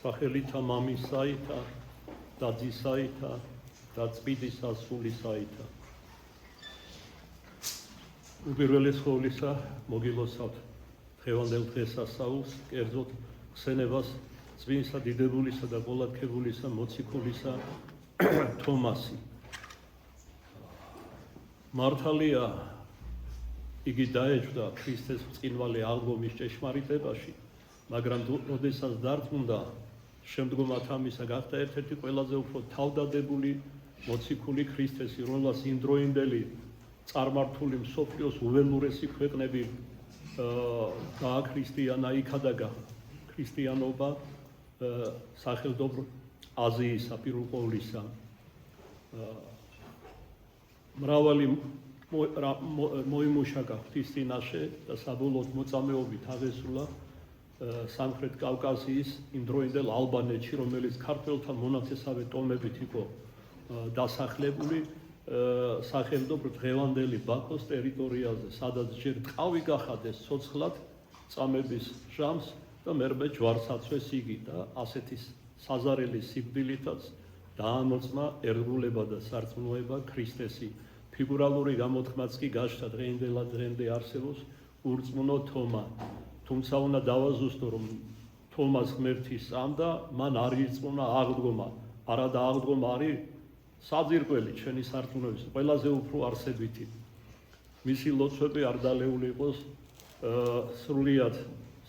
სახელითა მამისაითა და ძისაითა და წმინდისა სულისაითა. უპირველეს ყოვლისა მოგილოცავთ დღევანდელ დღესასწაულს, კერძოდ ხსენებას წმინდისა დიდებულისა და ყოლადქებულისა მოციქულისა თომასი. მართალია იგი დაეჯდა ქრისტეს ბრწყინვალე აღდგომის ჭეშმარიტებაში, მაგრამ როდესაც დარწმუნდა, შემდგომად ამისა გახდა ერთ-ერთი ყველაზე უფრო თავდადებული მოციქული ქრისტესი, რომელსაც იმდროინდელი წარმართული მსოფლიოს უველურესი ქვეყნები გააქრისტიანა, იქადაგა ქრისტიანობა სახელმწიფო აზიისა პირველ ყოვლისა. მრავალი მოიმუშაკა ღვთის წინაშე და საბოლოოდ მოწამეობით აღესრულა სამხრეთ კავკასიის იმდროინდელ ალბანეთში, რომელიც ქართველთან მონაცესავე ტომებით იყო დასახლებული სახელმწიფო დღევანდელი ბაქოს ტერიტორიაზე, სადაც ჯერ ტყავი გახადეს ცოცხლად წამების ჟამს და მერმე ჯვარსაცვეს იგი და ასეთი საზარელი სიკვდილითაც დაამოწმა ერთგულება და სარწმუნოება ქრისტესი. ფიგურალური გამოთქმაც კი გაჩნდა დღემდე არსებობს ურწმუნო თომა. თუმცა უნდა დავაზუსტო, რომ თომას ღმერთი სწამდა, მან არ ირწმუნა აღდგომა. არადა აღდგომა არის საძირკველი ჩვენი სარწმუნოების ყველაზე უფრო არსებითი. მისი ლოცვები არ დალეული იყოს სრულიად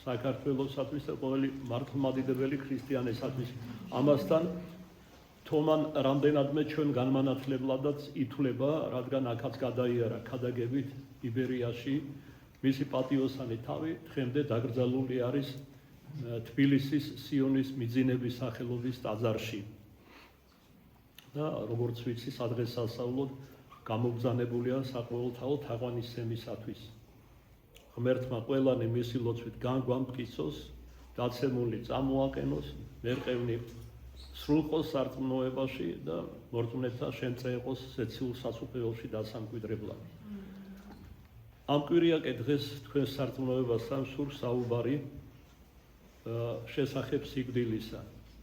საქართველოსათვის და ყოველი მართლმადიდებელი ქრისტიანისათვის. ამასთან თომან რამდენადმე ჩვენ განმანათლებლადაც ითვლება, რადგან აქაც გადაიარა ქადაგებით იბერიაში, მისი პატიოსანი თავი დღემდე დაკრძალული არის თბილისის სიონის მიძინების სახელობის ტაძარში. და როგორც ვიცი, სადღესასწაულოდ გამოგზავნებულია საყოველთაო თაყვანისცემისათვის. ღმერთმა ყველანი მისი ლოცვით განგვამტკიცოს, დაცემული წამოაყენოს, მერყევნი სრულყოს სარწმუნოებაში და მორწმუნეთა შემწე იყოს ზეციურ სასუფეველში დასამკვიდრებლად. ამ კვირიაკე დღეს თქვენ სარწმუნოებასთან სურს საუბარი შესახებ სიკვდილისა.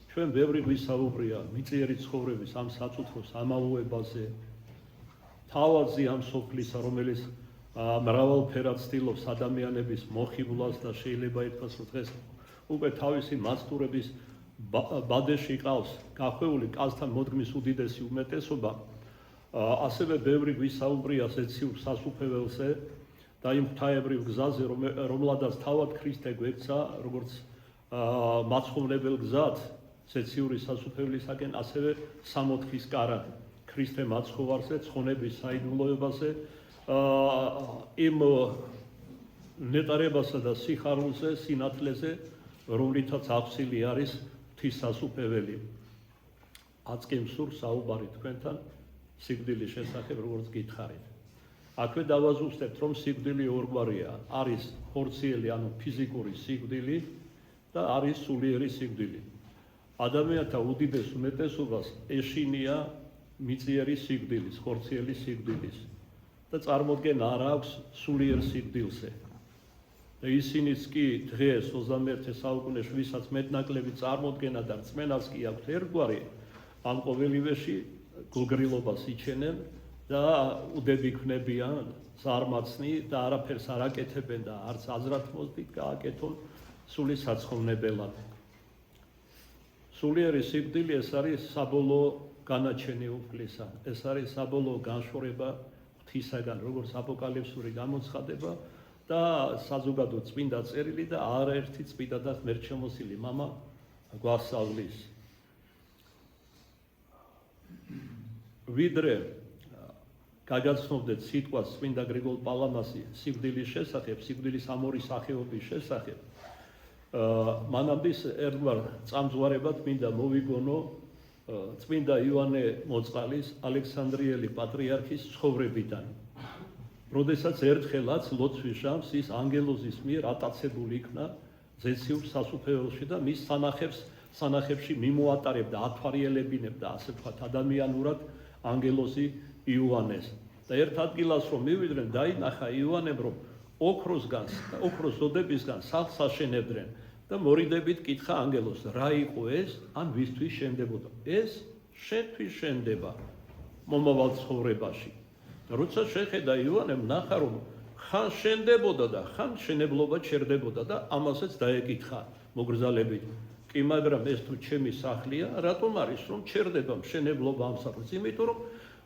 ჩვენ ბევრი გვისაუბრია მიწიერი ცხოვრების ამ საწუთროს ამალუებაზე, თავადზე ამ სოფლისა, რომელიც მრავალფერად ცდილობს ადამიანების მოხიბლას და შეიძლება ითქვას, რომ დღეს უკვე თავისი მასტურების ბადეში ყავს გახვეული კაცთან მოდგმის უდიდესი უმეტესობა. ასევე ბევრი გვისაუბრია ზეციურ სასუფეველზე და იმ ღვთაებრივ გზაზე, რომლადაც თავად ქრისტე გვექცა, როგორც მაცხოვნებელ გზად ზეციური სასუფევლისაკენ, ასევე სამოთხის კარად ქრისტე მაცხოვარზე, ცხონების საიდუმლოებაზე, იმ ნეტარებასა და სიხარულზე, სინათლეზე, რომლითაც აღსილი არის ღვთის სასუფეველი. აცკი მსურს საუბარი თქვენთან სიკვდილის შესახებ, როგორც გითხარით. აქვე დავაზუსტებთ, რომ სიკვდილი ორგვარია. არის ხორციელი, ანუ ფიზიკური სიკვდილი და არის სულიერი სიკვდილი. ადამიანთა უდიდეს უმეტესობას ეშინია მიწიერი სიკვდილის, ხორციელი სიკვდილის და წარმოდგენა არ აქვს სულიერ სიკვდილზე. და ისინიც კი დღეს 21 საუკუნეში, ვისაც მეტნაკლები წარმოდგენა და რწმენაც კი აქვთ ერთგვარი, ამ ყოველივეში გულგრილობას იჩენენ და უდები ქნებიან, ზარმაცნი და არაფერს არ აკეთებენ და არც აზრად მოსდით გააკეთონ სული საცხოვნებელად. სულიერი სიკვდილი ეს არის საბოლოო განაჩენი უფლისა, ეს არის საბოლოო განშორება ღვთისაგან, როგორც აპოკალიფსური გამოცხადება და საზოგადო წმინდა წერილი და არაერთი წმინდა და ღმერთშემოსილი მამა გვასწავლის. ვიდრე გაგაცნობდეთ სიტყვას წმინდა გრიგოლ პალამასი სიკვდილის შესახებ, სიკვდილის ამ ორი სახეობის შესახებ, მანამდე ერთგვარ წამძვარებად მინდა მოვიგონო წმინდა იოანე მოწყალის ალექსანდრიელი პატრიარქის ცხოვრებიდან. როდესაც ერთხელაც ლოცვის ჟამს ის ანგელოზის მიერ ატაცებული იქნა ზეციურ სასუფეველში და მის სანახებში მიმოატარებდა, ათვალიერებინებდა, ასე ვთქვათ, ადამიანურად ანგელოზი იოანეს. და ერთ ადგილას რომ მივიდნენ, დაინახა იოანემ, რომ ოქროს ზოდებისგან სახლს აშენებდნენ და მორიდებით კითხა ანგელოს, რა იყო ეს, ან ვისთვის შენდებოდა. ეს შენთვის შენდება მომავალ ცხოვრებაში. როცა შეხედა იოანემ ნახა რომ ხან შენდებოდა და ხან შენებლობა ჩერდებოდა და ამასაც დაეკითხა მოგრძალებით. კი, მაგრამ ეს თუ ჩემი სახლია, რატომ არის რომ ჩერდება მშენებლობა ამ სახლს? იმიტომ რომ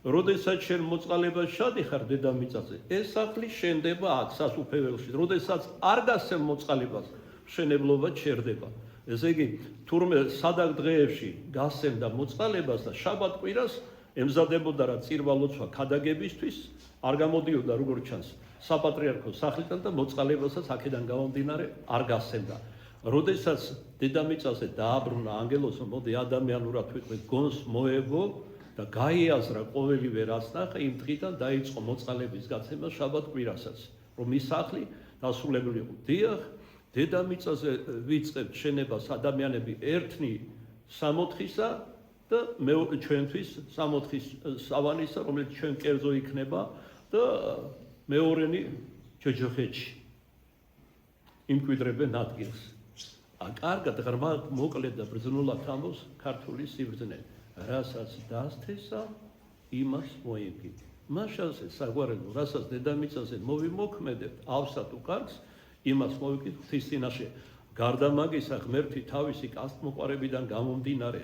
როდესაც შენ მოწყალებას ჩადიხარ დედამიწაზე, ეს სახლი შენდება აქ სასუფეველში. როდესაც არ გასცემ მოწყალებას, მშენებლობა ჩერდება. ესე იგი, თურმე სადაგ დღეებში გასცემდა მოწყალებას და შაბათ-კვირას ემზადებოდა რა წირვა ლოცვა ქადაგებისთვის, არ გამოდიოდა როგორც ჩანს საპატრიარქოს სახლიდან და მოწყალებასაც აქედან გამომდინარე არ გასცემდა. როდესაც დედამიწაზე დააბრუნა ანგელოსო, მოდი ადამიანურად ვიტყვი, გონს მოეგო და გაიაზრა ყოველივე რაც ნახა, იმ დღიდან დაიწყო მოწყალების გაცემა შაბათ-კვირასაც, რომ ის სახლი დასრულებული იყო. დიახ, დედამიწაზე ვიწყებთ შენებას ადამიანები ერთნი 60-ისა და ჩვენთვის 60-ის სავანისა, რომელიც ჩვენ კერძო იქნება და მეორენი ჯოჯოხეთში იმკვიდრებენ ადგილს. კარგად ღრმა მოკლედ და ბრძნულად ამბობს ქართული სიბრძნე, რასაც დასთესა, იმას მოიგი. მაშასე საგვარელო, რასაც დედამიწაზე მოვიმოქმედებთ, ავსად უკარგს, იმას მოვიკით ღვთის წინაშე. გარდა მაგისა, ღმერთი თავისი კასტმოყარებიდან გამომდინარე,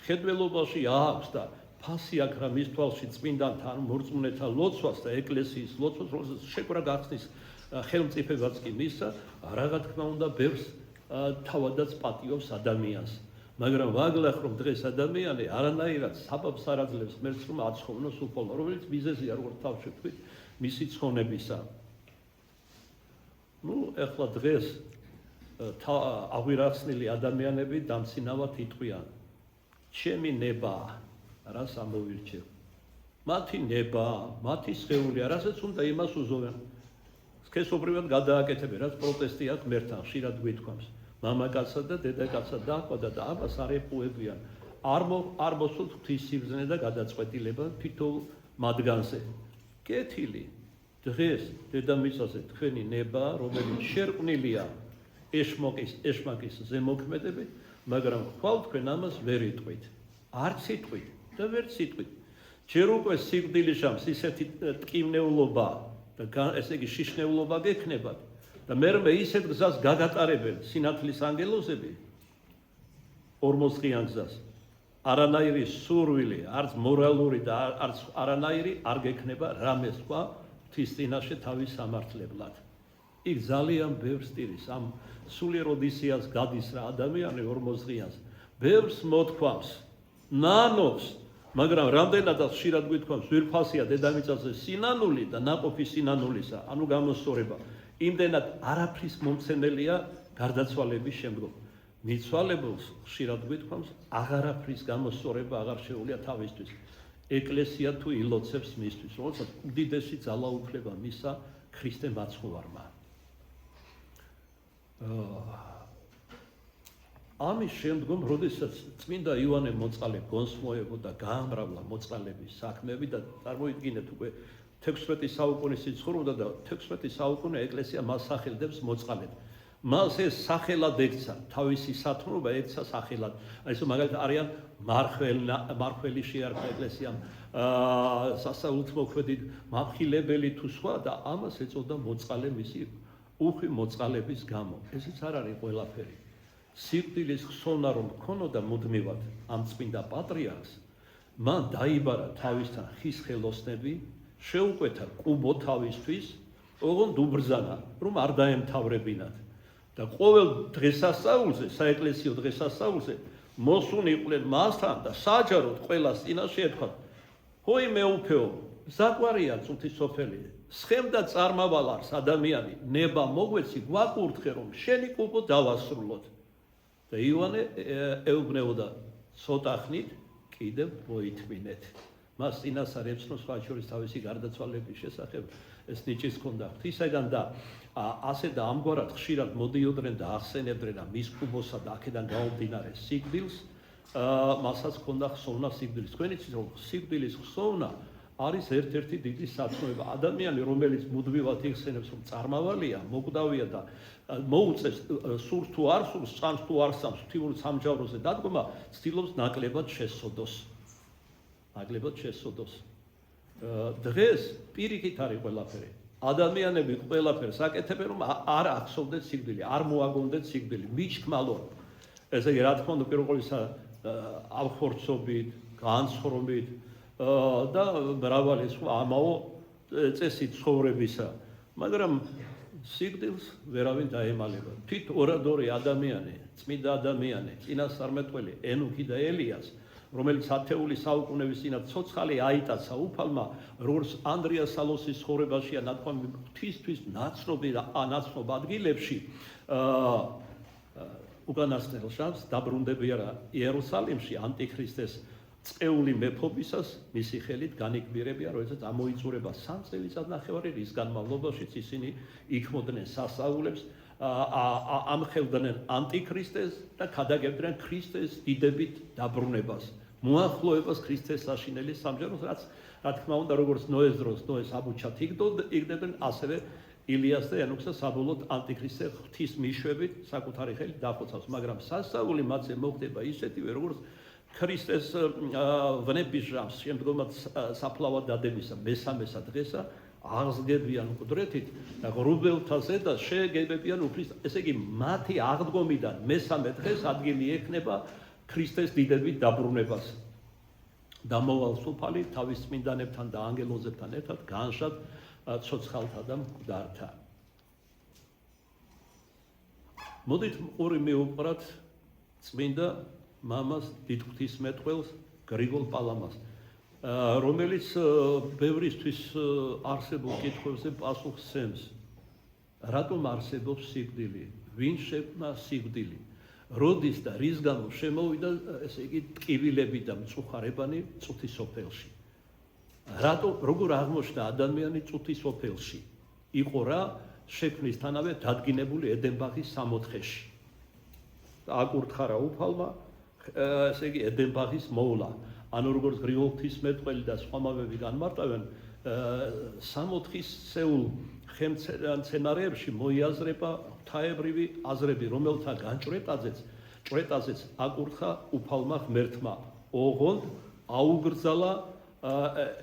ხედველობაში აქვს და ფასი აქვს რა მის თვალში წმინდანთან მორწმუნეთა ლოცვას და ეკლესიის ლოცვას, რომელსაც შეკვრა გახსნის ხელმწიფებაც კი მისცა, რაღა თქმა უნდა ბევრს თავადაც პატიობს ადამიანს. მაგრამ ვაგლახ რომ დღეს ადამიანი არანაირად საბაბს არ აძლევს ღმერთს რომ აცხოვნოს უფალმა, რომელიც მიზეზია როგორც თავში ვთქვით, მისი ცხონებისა. ეხლა დღეს აღვირახსნილი ადამიანები დამცინავად იტყვიან. ჩემი ნება, რას ამოვირჩევ? მათი ნება, მათი სხეულია, რასაც უნდა იმას უზოვენ. სქესობრივად გადააკეთებენ, რაც პროტესტი აქვს ღმერთთან, ხშირად გვითქვამს. მამაკაცსა და დედაკაცსა დააყვადა და ამას არ ეპუებიან. არ მოსულთ ღვთის სიბრძნე და გადაწყვეტილება თითოეულ მათგანზე. კეთილი დღეს დედამიწაზე თქვენი ნება, რომელიც შერყვნილია ეშმაკის ზემოქმედებით, მაგრამ ხვალ თქვენ ამას ვერ იტყვით. არც იტყვით და ვერც იტყვით. ჯერ უკვე სიკვდილის ჟამს ისეთი ტკივნეულობა და ესე იგი შიშნეულობა გექნებათ და მერმე ისეთ გზას გაგატარებენ სინათლის ანგელოზები 40-ღიან გზას. არანაირი სურვილი, არც მორალური და არც არანაირი არ გექნება რამე სხვა ღვთის წინაშე თავის სამართლებლად. იქ ძალიან ბევრს ტირის, ამ სულიერ ოდისეას გადის რა ადამიანი 40-ღიანს, ბევრს მოთქვამს, ნანობს, მაგრამ რამდენადაც ხშირად გვითქვამს, ვირფასია დედამიწაზე სინანული და ნაყოფი სინანულისა, ანუ გამოსწორება, იმდენად არაფრის მომცემელია გარდაცვალების შემდგომ. მიცვალებულს ხშირად გვითქვამს, აღარაფრის გამოსწორება აღარ შეუძლია თავისთვის. ეკლესია თუ ილოცებს მისთვის, როდესაც უდიდესი ძალაუფლება მისცა ქრისტე მაცხოვარმა. ამის შემდგომ, როდესაც წმინდა იოანე მოწყალე გონს მოეგო და გაამრავლა მოწყალების საქმეები და წარმოიდგინეთ უკვე 16 საუკუნეში ცხოვრობდა და 16 საუკუნე ეკლესია მას სახელდებს მოწყალედ. მას ეს სახელად ექცა, თავისი სათნობა ექცა სახელად. ეს მაგალითად არიან მარხველი შეარქვა ეკლესიამ, სასაულთმოქმედი მამხილებელი თუ სხვა და ამას ეწოდა მოწყალე მისი უხვი მოწყალების გამო. ესეც არ არის ყველაფერი. სიკვდილის ხსოვნა რომ ქონოდა მუდმივად ამ წმინდა პატრიარქს, მან დაიბარა თავისთან ხის ხელოსნები, შეუკვეთა კუბო თავისთვის, ოღონდ უბრძანა, რომ არ დაემთავრებინათ. და ყოველ დღესასწაულზე, საეკლესიო დღესასწაულზე მოსუნიყვნენ მასთან და საჯაროდ ყველას წინაშე ეთქვათ: ჰოი მეუფეო, ზაკვარია წუთისოფელი, სხემდა წარმავალ არს ადამიანი, ნება მოგვეცი, გვაკურთხე რომ შენი კუბო დავასრულოთ. და იოანე ეუბნებოდა, ცოტა ხნით კიდევ მოითმინეთ. მას წინასწარ ებრძნო სხვა შორის თავისი გარდაცვალების შესახებ ეს ნიჭიც ჰქონდა ღვთისაგან და ასე და ამგვარად ხშირად მოდიოდნენ და ახსენებდნენ მის კუბოსა და აქედან გამომდინარე სიკვდილს, მასაც ჰქონდა ხსოვნა სიკვდილის. თქვენ იცით რომ სიკვდილის ხსოვნა არის ერთ-ერთი დიდი სათნოება. ადამიანი, რომელიც მუდმივად იხსენებს, რომ წარმავალია, მოკვდავია და მოუწევს სურს თუ არ სურს, წამს თუ არ წამს, ღვთიური სამჯავროზე დადგომა, ცდილობს ნაკლებად შესწოდოს. ნაკლებად შესწოდოს. დღეს პირიქით არის ყველაფერი. ადამიანები ყველაფერს აკეთებენ, რომ არ ახსოვდეთ სიკვდილი, არ მოაგონდეთ სიკვდილი, მიჩქმალონ. ესე იგი, რა თქმა უნდა, პირველ ყოვლისა ავხორცობით, განცხრომით და მრავალი სხვა ამაო წესით ცხოვრებისა, მაგრამ სიკვდილს ვერავინ დაემალება. თვით ორადორი ადამიანი, წმინდა ადამიანი, წინასწარმეტყველი ენუქი და ელიას, რომელიც ათეული საუკუნეების წინათ ცოცხალი აიტაცა უფალმა, როგორც ანდრია სალოსის ცხოვრებაშია ნათქვამი ღვთისთვის ნაცნობ ადგილებში უკანასკნელ შანსს დაბრუნდებიან იერუსალიმში ანტიქრისტეს წეული მეფობისას მისი ხელით განიკბირებიან, როდესაც ამოიწურება 3 წელიწადნახევარი, რის განმავლობაშიც ისინი იქმოდნენ სასწაულებს, ამხელდნენ ანტიქრისტეს და ქადაგებდნენ ქრისტეს დიდებით დაბრუნებას, მოახლოებას ქრისტეს საშინელი სამჯაროს, რაც რა თქმა უნდა, როგორც ნოეს დროს ნოეს აბუჩად იგდებენ, ასევე ილიას და ენოქსა საბოლოოდ ანტიქრისტე ღვთის მიშვებით საკუთარი ხელით დახოცავს, მაგრამ სასწაული მათზე მოხდება ისეთივე, როგორც ქრისტეს ვნების ჟამს, შემდგომად საფლავად დადებისა მესამესა დღესა აღსგებიან მკვდრეთით და ღრუბელთა ზედას შეეგებებიან უფლის, ესე იგი მათი აღდგომიდან მესამე დღეს ადგილი ექნება ქრისტეს დიდებით დაბრუნებას. დამოვალ სუფალი თავის წმინდანებთან და ანგელოზებთან ერთად განშად ცოცხალთა და მკვდართა. მოდით ორი მივუყრათ წმინდა მამას დიდ ღვთისმეტყველს გრიგოლ პალამას, რომელიც ბევრისთვის არსებულ კითხვებზე პასუხს სცემს. რატომ არსებობს სიკვდილი? ვინ შექმნა სიკვდილი? როდის და რის გამო შემოვიდა ესე იგი ტკივილები და მწუხარებანი წუთის სოფელში? როგორ აღმოჩნდა ადამიანი წუთის სოფელში? იყო რა შექმნისთანავე დადგინებული ედენბაღის სამოთხეში. აკურთხა რა უფალმა, ესე იგი ედენბაღის მოვლა. ანუ როგორც გრიგოლ ღვთისმეტყველი და სხვა მამები განმარტავენ, სამოთხისეულ ხელმცენარეებში მოიაზრება ღვთაებრივი აზრები, რომელთა განჭვრეტაზეც აკურთხა უფალმა ღმერთმა. ოღონდ აუგრძალა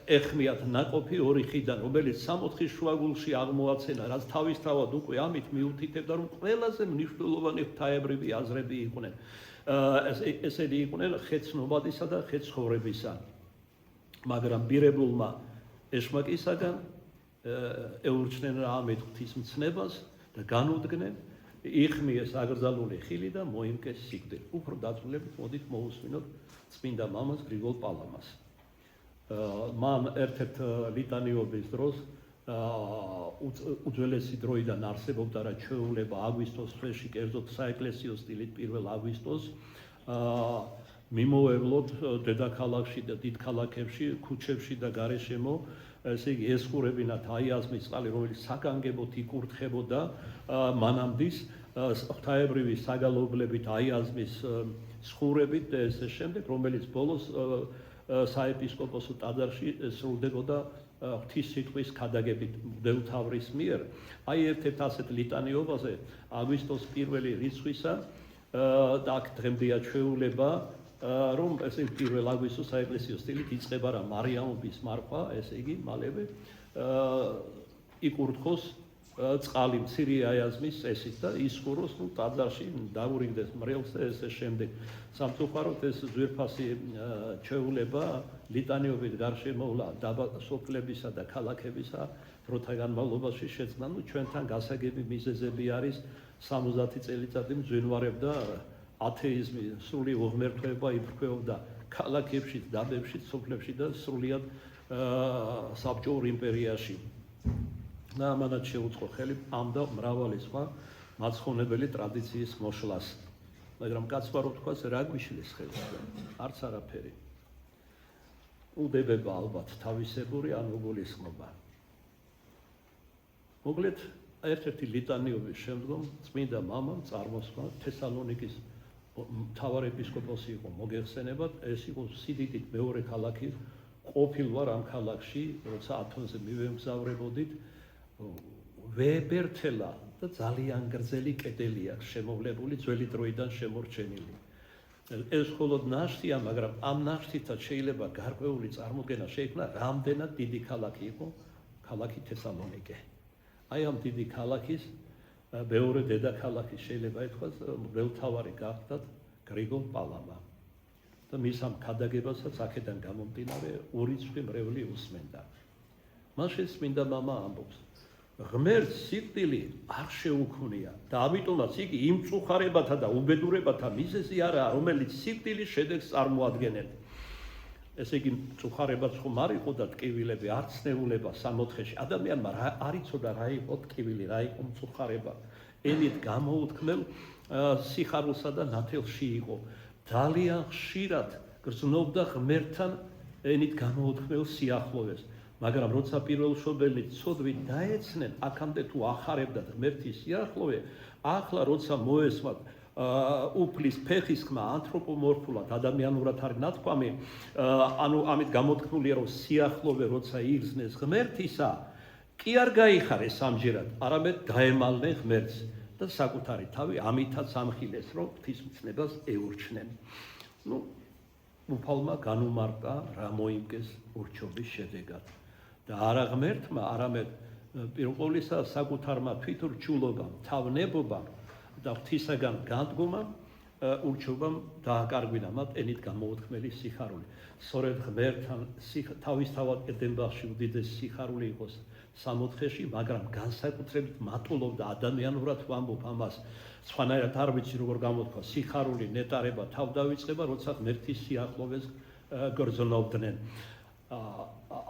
ეხმიათ ნაყოფი ორი ხიდან, რომელიც სამოთხის შუაგულში აღმოაცენა, რაც თავისთავად უკვე ამით მიუთითებდა, რომ ყველაზე მნიშვნელოვანი ღვთაებრივი აზრები იყვნენ. ესენი იყვნენ ხეცნობადისა და ხეცხოვრებისა. მაგრამ ბირებულმა ეშმაკისაგან ეურჩნენ რა ამით ღვთისმცნებას და განუდგნენ, იხმიეს აკრძალული ხილი და მოიმკეს სიკვდილი. უფრო დაწვრილებით მოდით მოусმინოთ წმინდა მამას გრიგოლ პალამას. მან ერთ-ერთ ლიტანიობის დროს უძველესი დროიდან არსებობდა რა ჩვეულება აგვისტოს თვეში, კერძოდ საეკლესიო სტილით 1 აგვისტოს მიმოევლოთ დედაქალაქში და დიდ ქალაქებში, ქუჩებში და გარეშემო, ესე იგი ესხურებინათ აიაზმის წყალი, რომელიც საგანგებოდ იკურთხებოდა მანამდის ღვთაებრივი საგალობლებით აიაზმის სხურებით და ესე შემდეგ, რომელიც ბოლოს საეპისკოპოსო ტაძარში სრულდებოდა ღვთის სიტყვის ქადაგებით მღვდელთავრის მიერ. აი ერთ-ერთ ასეთ ლიტანიობაზე აგვისტოს 1 რიცხვისა და აქ დღემდეა ჩვეულება, რომ ესე 1 აგვისტოს საეკლესიო სტილით იწყება რა მარიამობის მარხვა, ესე იგი მალევე იკურთხოს წყალი მცირე აიაზმის წესით და ისხუროს ტაძარში, დაურიგდეს მრევლს და ესე შემდეგ. სამწუხაროდ ეს ძვირფასი ჩვეულება ლიტანიობით გარშემოვლა დაბა სოფლებისა და ქალაქებისა დროთა განმავლობაში შეცდა. ჩვენთან გასაგები მიზეზები არის 70 წელიწადი მძვინვარებდა ათეიზმი, სრული უღმერთოება იფრქვეობდა ქალაქებში, დაბებში, სოფლებში და სრულიად საბჭოურ იმპერიაში. და ამანაც შეუწყო ხელი ამ და მრავალი სხვა მაცხოვნებელი ტრადიციის მოშლას. მაგრამ კაცმა რო თქვას, რა გვიშლის ხელს? არც არაფერი. უდებება ალბათ თავისებური ან უგულისხმობა. მოკლედ, ერთ-ერთი ლიტანიობის შემდგომ წმინდა მამამ წარმოსხმა თესალონიკის მთავარ ეპისკოპოსი იყო მოგეხსენებათ, ეს იყო სიდიდით მეორე ქალაქი ყოფილ ვარ ამ ქალაქში, როცა ათონზე მივემგზავრებოდით, ვებერთელა და ძალიან გრძელი კედელი აქვს შემოვლებული, ძველი დროიდან შემორჩენილი. ეს მხოლოდ ნაშთია, მაგრამ ამ ნაშთითაც შეიძლება გარკვეული წარმოდგენა შეიქმნა, რამდენად დიდი ქალაქი იყო ქალაქი თესალონიკე. აი ამ დიდი ქალაქის მეორე დედაქალაქი შეიძლება ითქვას, მღვდელმთავარი გახდათ გრიგოლ პალამა. და მის ამ ქადაგებასაც აქედან გამომდინარე ურიცხვი მრევლი უსმენდა. მაშინ წმინდა მამა ამბობს, ღმერთს სიკვდილი არ შეუქმნია და ამიტომაც იგი იმ წუხარებათა და უბედურებათა მიზეზი არაა, რომელიც სიკვდილის შედეგს წარმოადგენენ. ესე იგი წუხარებაც ხომ არ იყო და ტკივილები, არ ცნებულება სამოთხეში. ადამიანმა არ იცოდა რა იყო ტკივილი, რა იყო მწუხარება. ენით გამოუთქმელ სიხარულსა და ნათელში იყო. ძალიან ხშირად გრძნობდა ღმერთთან ენით გამოუთქმელ სიახლოვეს. მაგრამ როცა პირველშობილნი ცოდვით დაეცნენ, აქამდე თუ ახარებდათ ღმერთის სიახლოვე, ახლა როცა მოესმათ უფლის ფეხის ხმა ანთროპომორფულად ადამიანურად არის ნათქვამი, ანუ ამით გამოთქმულია, რომ სიახლოვე როცა იგრძნეს ღმერთისა, კი არ გაიხარეს ამჯერად, არამედ დაემალნენ ღმერთს და საკუთარი თავი ამითაც ამხილეს, რომ ღვთისმცნებას ეურჩნენ. უფალმა განუმარტა რა მოიმკეს ურჩობის შედეგად. და არა ღმერთმა, არამედ პირველ ყოვლისა საკუთარმა თვითურჩულობამ, თავნებობამ და ღვთისაგან განდგომამ ურჩობამ დააკარგვინა მათ ენით გამოუთქმელი სიხარული. სწორედ ღმერთთან თავისთავად ედემბახში უდიდესი სიხარული იყოს სამოთხეში, მაგრამ განსაკუთრებით მატულობდა ადამიანურად ვამბობ ამას. სხვანაირად არ ვიცი როგორ გამოთქვა სიხარული, ნეტარება, თავდავიწყება, როცა ღმერთის სიახლოვეს გრძნობდნენ.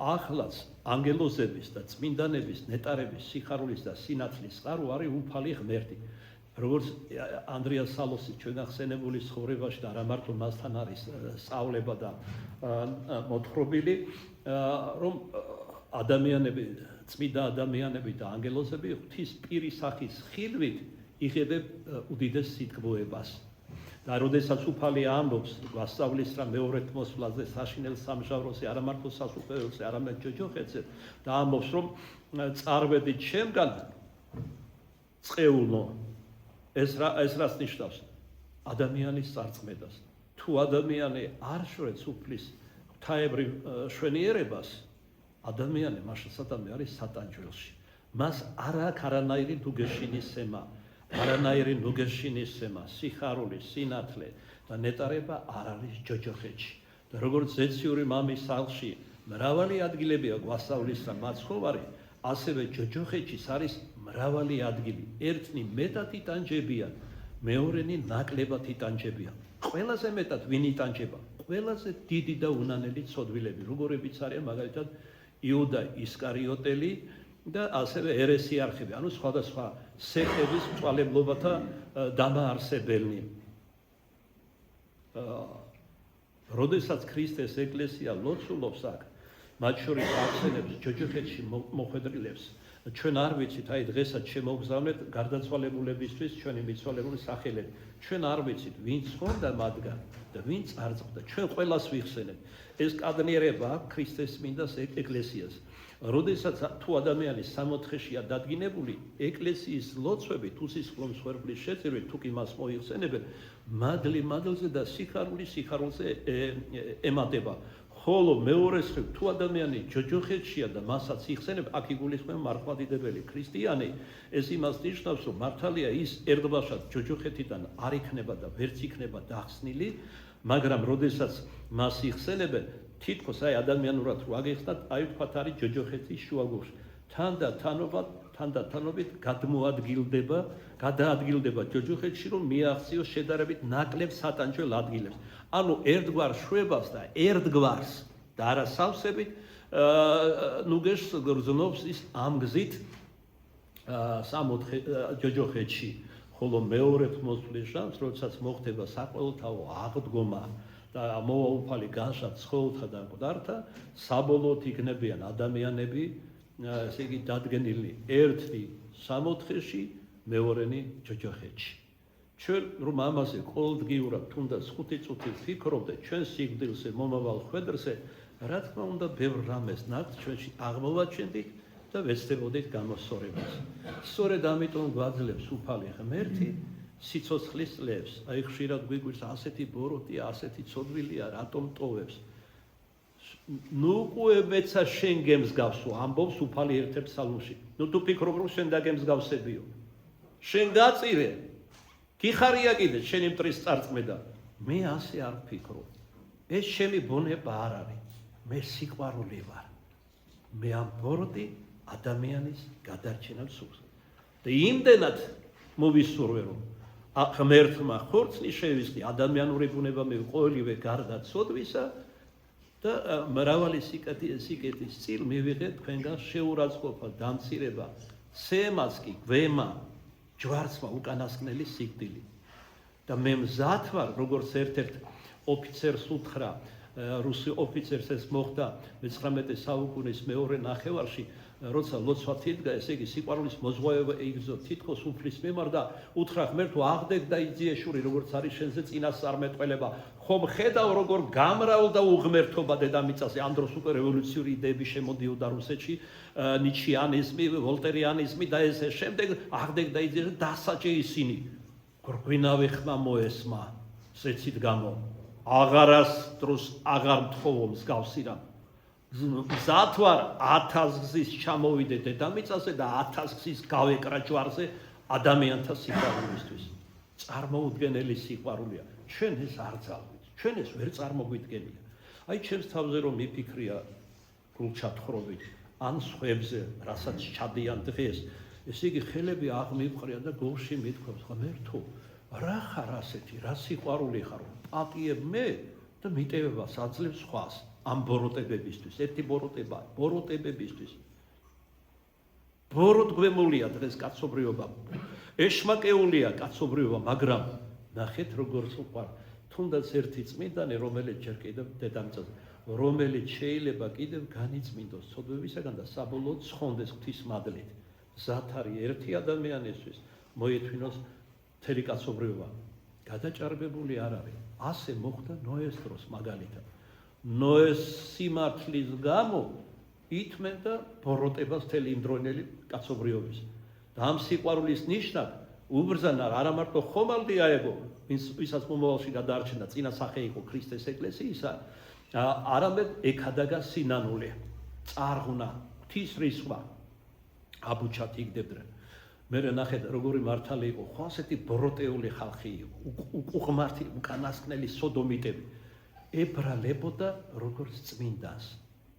ახლაც ანგელოზების და წმინდანების ნეტარების სიხარულის და სინათლის წყარო არის უფალი ღმერთი. როგორც ანდრია სალოსი ჩვენ ახსენებული ცხოვრებაში და არა მარტო მასთან არის სწავლება და მოთხრობილი, რომ ადამიანები, წმინდა ადამიანები და ანგელოზები ღვთის პირის სახის ხილვით იღებენ უდიდეს სიტყვოებას. და როდესაც უფალი ამბობს, გვასწავლის რა მეორედ მოსვლაზე, საშინელ სამჟავროზე, არა მარტო სასუფეველზე, არამედ ჯოჯოხეთზე და ამბობს, რომ წარვედით ჩემგან წყეულო, ეს რას ნიშნავს? ადამიანის წარწმედას. თუ ადამიანი არ შვენს უფლის ღვთაებრივ შვენიერებას, ადამიანი მაშასადამე არის სატანჯველში. მას არ აქვს არანაირი ნუგეშინისცემა, არანაირი ნუგეშინისცემა, სიხარული, სინათლე და ნეტარება არ არის ჯოჯოხეთში. და როგორც ზეციური მამის სახლში მრავალი ადგილებია გვასწავლისა მაცხოვარი, ასევე ჯოჯოხეთშიც არის მრავალი ადგილი. ერთნი მეტად იტანჯებიან, მეორენი ნაკლებად იტანჯებიან. ყველაზე მეტად ვინ იტანჯება? ყველაზე დიდი და უნანელი ცოდვილები, როგორებიც არიან მაგალითად იუდა ისკარიოტელი და ასევე ერესიარხები, ანუ სხვადასხვა სექტების მწვალებლობათა დამაარსებელნი. როდესაც ქრისტეს ეკლესია ლოცულობს აქ, მათ შორის ახსენებს ჯოჯოხეთში მოხვედრილებს, ჩვენ არ ვიცით, აი დღესაც შემოგზავნეთ გარდაცვალებულებისთვის ჩვენი მიცვალებული სახელები. ჩვენ არ ვიცით, ვინც ხონდა მათგან და ვინც არ წყვდა. ჩვენ ყველას ვიხსენებთ. ეს კადნიერება ქრისტეს წმინდას ეკლესიას. როდესაც თუ ადამიანი სამოთხეშია დადგინებული, ეკლესიის ლოცვები თუ სისხლო მსხვერპლის შეწირვით, თუ კი მას მოიხსენებენ, მადლზე და სიხარულზე ემატება. ხოლო მეორე მხრივ, თუ ადამიანი ჯოჯოხეთშია და მასაც იხსენებ, აქ იგულისხმება მართლმადიდებელი ქრისტიანი, ეს იმას ნიშნავს, რომ მართალია ის ერთბაშად ჯოჯოხეთიდან არ იქნება და ვერც იქნება დახსნილი, მაგრამ როდესაც მას იხსენებენ, თითქოს აი ადამიანურად რო აგიხსნათ, აი ვთქვათ არის ჯოჯოხეთის შუაგულში. თან და თანობით გადაადგილდება ჯოჯოხეთში, რომ მიაღწიოს შედარებით ნაკლებ სატანჯველ ადგილებს. ანუ ერთგვარ შვებას და ერთგვარს და არა სავსებით ნუგეშს გრძნობს ის ამ გზით ჯოჯოხეთში. ხოლო მეორედ მოსვლის ჟამს, როდესაც მოხდება საყოველთაო აღდგომა და მოვა უფალი განშა ცხოველთა და მკვდართა, საბოლოოდ იქნებიან ადამიანები, ესე იგი დადგენილი ერთი სამოთხეში, მეორენი ჯოჯოხეთში. ჩვენ რომ ამაზე ყოველდღიურად თუნდაც 5 წუთი ვფიქრობდეთ ჩვენ სიკვდილზე, მომავალ ხვედრზე, რა თქმა უნდა, ბევრ რამეს ნაკს ჩვენში აღმოვაჩენდით და ვეცდებოდით გამოსწორებას. სწორედ ამიტომ გვაძლევს უფალი ღმერთი სიცოცხლის წლებს. აი ხშირად გვიგვირს ასეთი ბოროტია, ასეთი ცოდვილია, რატომ ტოვებს? ნუ ყუებეცა შენ გემსგავსო, ამბობს უფალი ერთ-ერთ ფსალმში. ნუ თუ ფიქრობ რომ შენ დაგემსგავსებიო. შენ გაწირე. გიხარია კიდე შენი მტრის წარწმედა. მე ასე არ ვფიქრობ. ეს შენი ბუნება არ არის. მე სიყვარული ვარ. მე ამ ბოროტი ადამიანის გადარჩენა სურს. და იმდენად მოვისურვე რომ ღმერთმა ხორცნი შევისხდი ადამიანური ბუნება მე ყოველივე გარდა ცოდვისა და მრავალი სიკეთის წილ მივიღე თქვენგან შეურაცხყოფა, დამცირება, სემას კი გვემა, ჯვარცმა უკანასკნელი სიკვდილი. და მე მზად ვარ, როგორც ერთ-ერთ ოფიცერს უთხრა, რუსი ოფიცერს ეს მოხდა მე-19 საუკუნის მეორე ნახევარში, როცა ლოცვა თიდგა, ესე იგი სიყვარულის მოზღვავება იგრძო თითქოს უფლის მიმართ და უთხრა ღმერთო აღდეგ და იძიეშური როგორც არის შენზე წინასწარმეტყველება. ხომ ხედავ როგორ გამრავლდა უღმერთობა დედამიწაზე, ამ დროს უკვე რევოლუციური იდეები შემოდიოდა რუსეთში, ნიჩიანიზმი, ვოლტერიანიზმი და ესე შემდეგ აღდეგ და იძიეშური დასაჭე ისინი. გვინავე ხმა მოესმა, ზეცით გამო, აღარას დროს აღარ მთხოვო მსგავსი რამ. მზად ვარ 1000 გზის ჩამოვიდე დედამიწაზე და 1000 გზის გავეკრა ჯვარზე ადამიანთა სიყვარულისთვის. წარმოუდგენელი სიყვარულია. ჩვენ ეს არ ძალვით, ჩვენ ეს ვერ წარმოგვიდგენია. აი ჩემს თავზე რომ მიფიქრია გულჩათხრობით ან სხვებზე, რასაც ჩადიან დღეს, ესე იგი ხელები აღმივყრია და გულში მithქვამს, ღმერთო, რა ხარ ასეთი, რა სიყვარული ხარ, პატიებ მე და მიტევებას აძლევს სხვას. ამ ბოროტებებისთვის, ერთი ბოროტება, ბოროტებებისთვის. ბოროტგვემულია დღეს კაცობრიობა. ეშმაკეულია კაცობრიობა, მაგრამ ნახეთ როგორც უყვარ, თუნდაც ერთი წმინდანი, რომელიც ჯერ კიდევ დედამიწაზე, რომელიც შეიძლება კიდევ განიწმინდოს ცოდვებისაგან და საბოლოოდ ცხონდეს ღვთის მადლით. მზად არის ერთი ადამიანისთვის მოეთვინოს მთელი კაცობრიობა. გადაჭარბებული არ არის. ასე მოხდა ნოეს დროს მაგალითად. ნოეს სიმართლის გამო ითმენდა ბოროტებას მთელი იმდროინელი კაცობრიობის. და ამ სიყვარულის ნიშნად უბრძანა არა მარტო ხომალდი აეგო, ვისაც მომავალში გადაარჩენდა წინა სახე იყო ქრისტეს ეკლესიისა, არამედ ეკადაგა სინანული, წარღუნა, ღვთის რისხვა, აბუჩად იგდებდნენ. მე ნახეთ როგორი მართალი იყო, ხო ასეთი ბოროტეული ხალხი იყო, უყმართი, უკანასკნელი სოდომიტები. ებრალებოდა როგორც წმინდანს.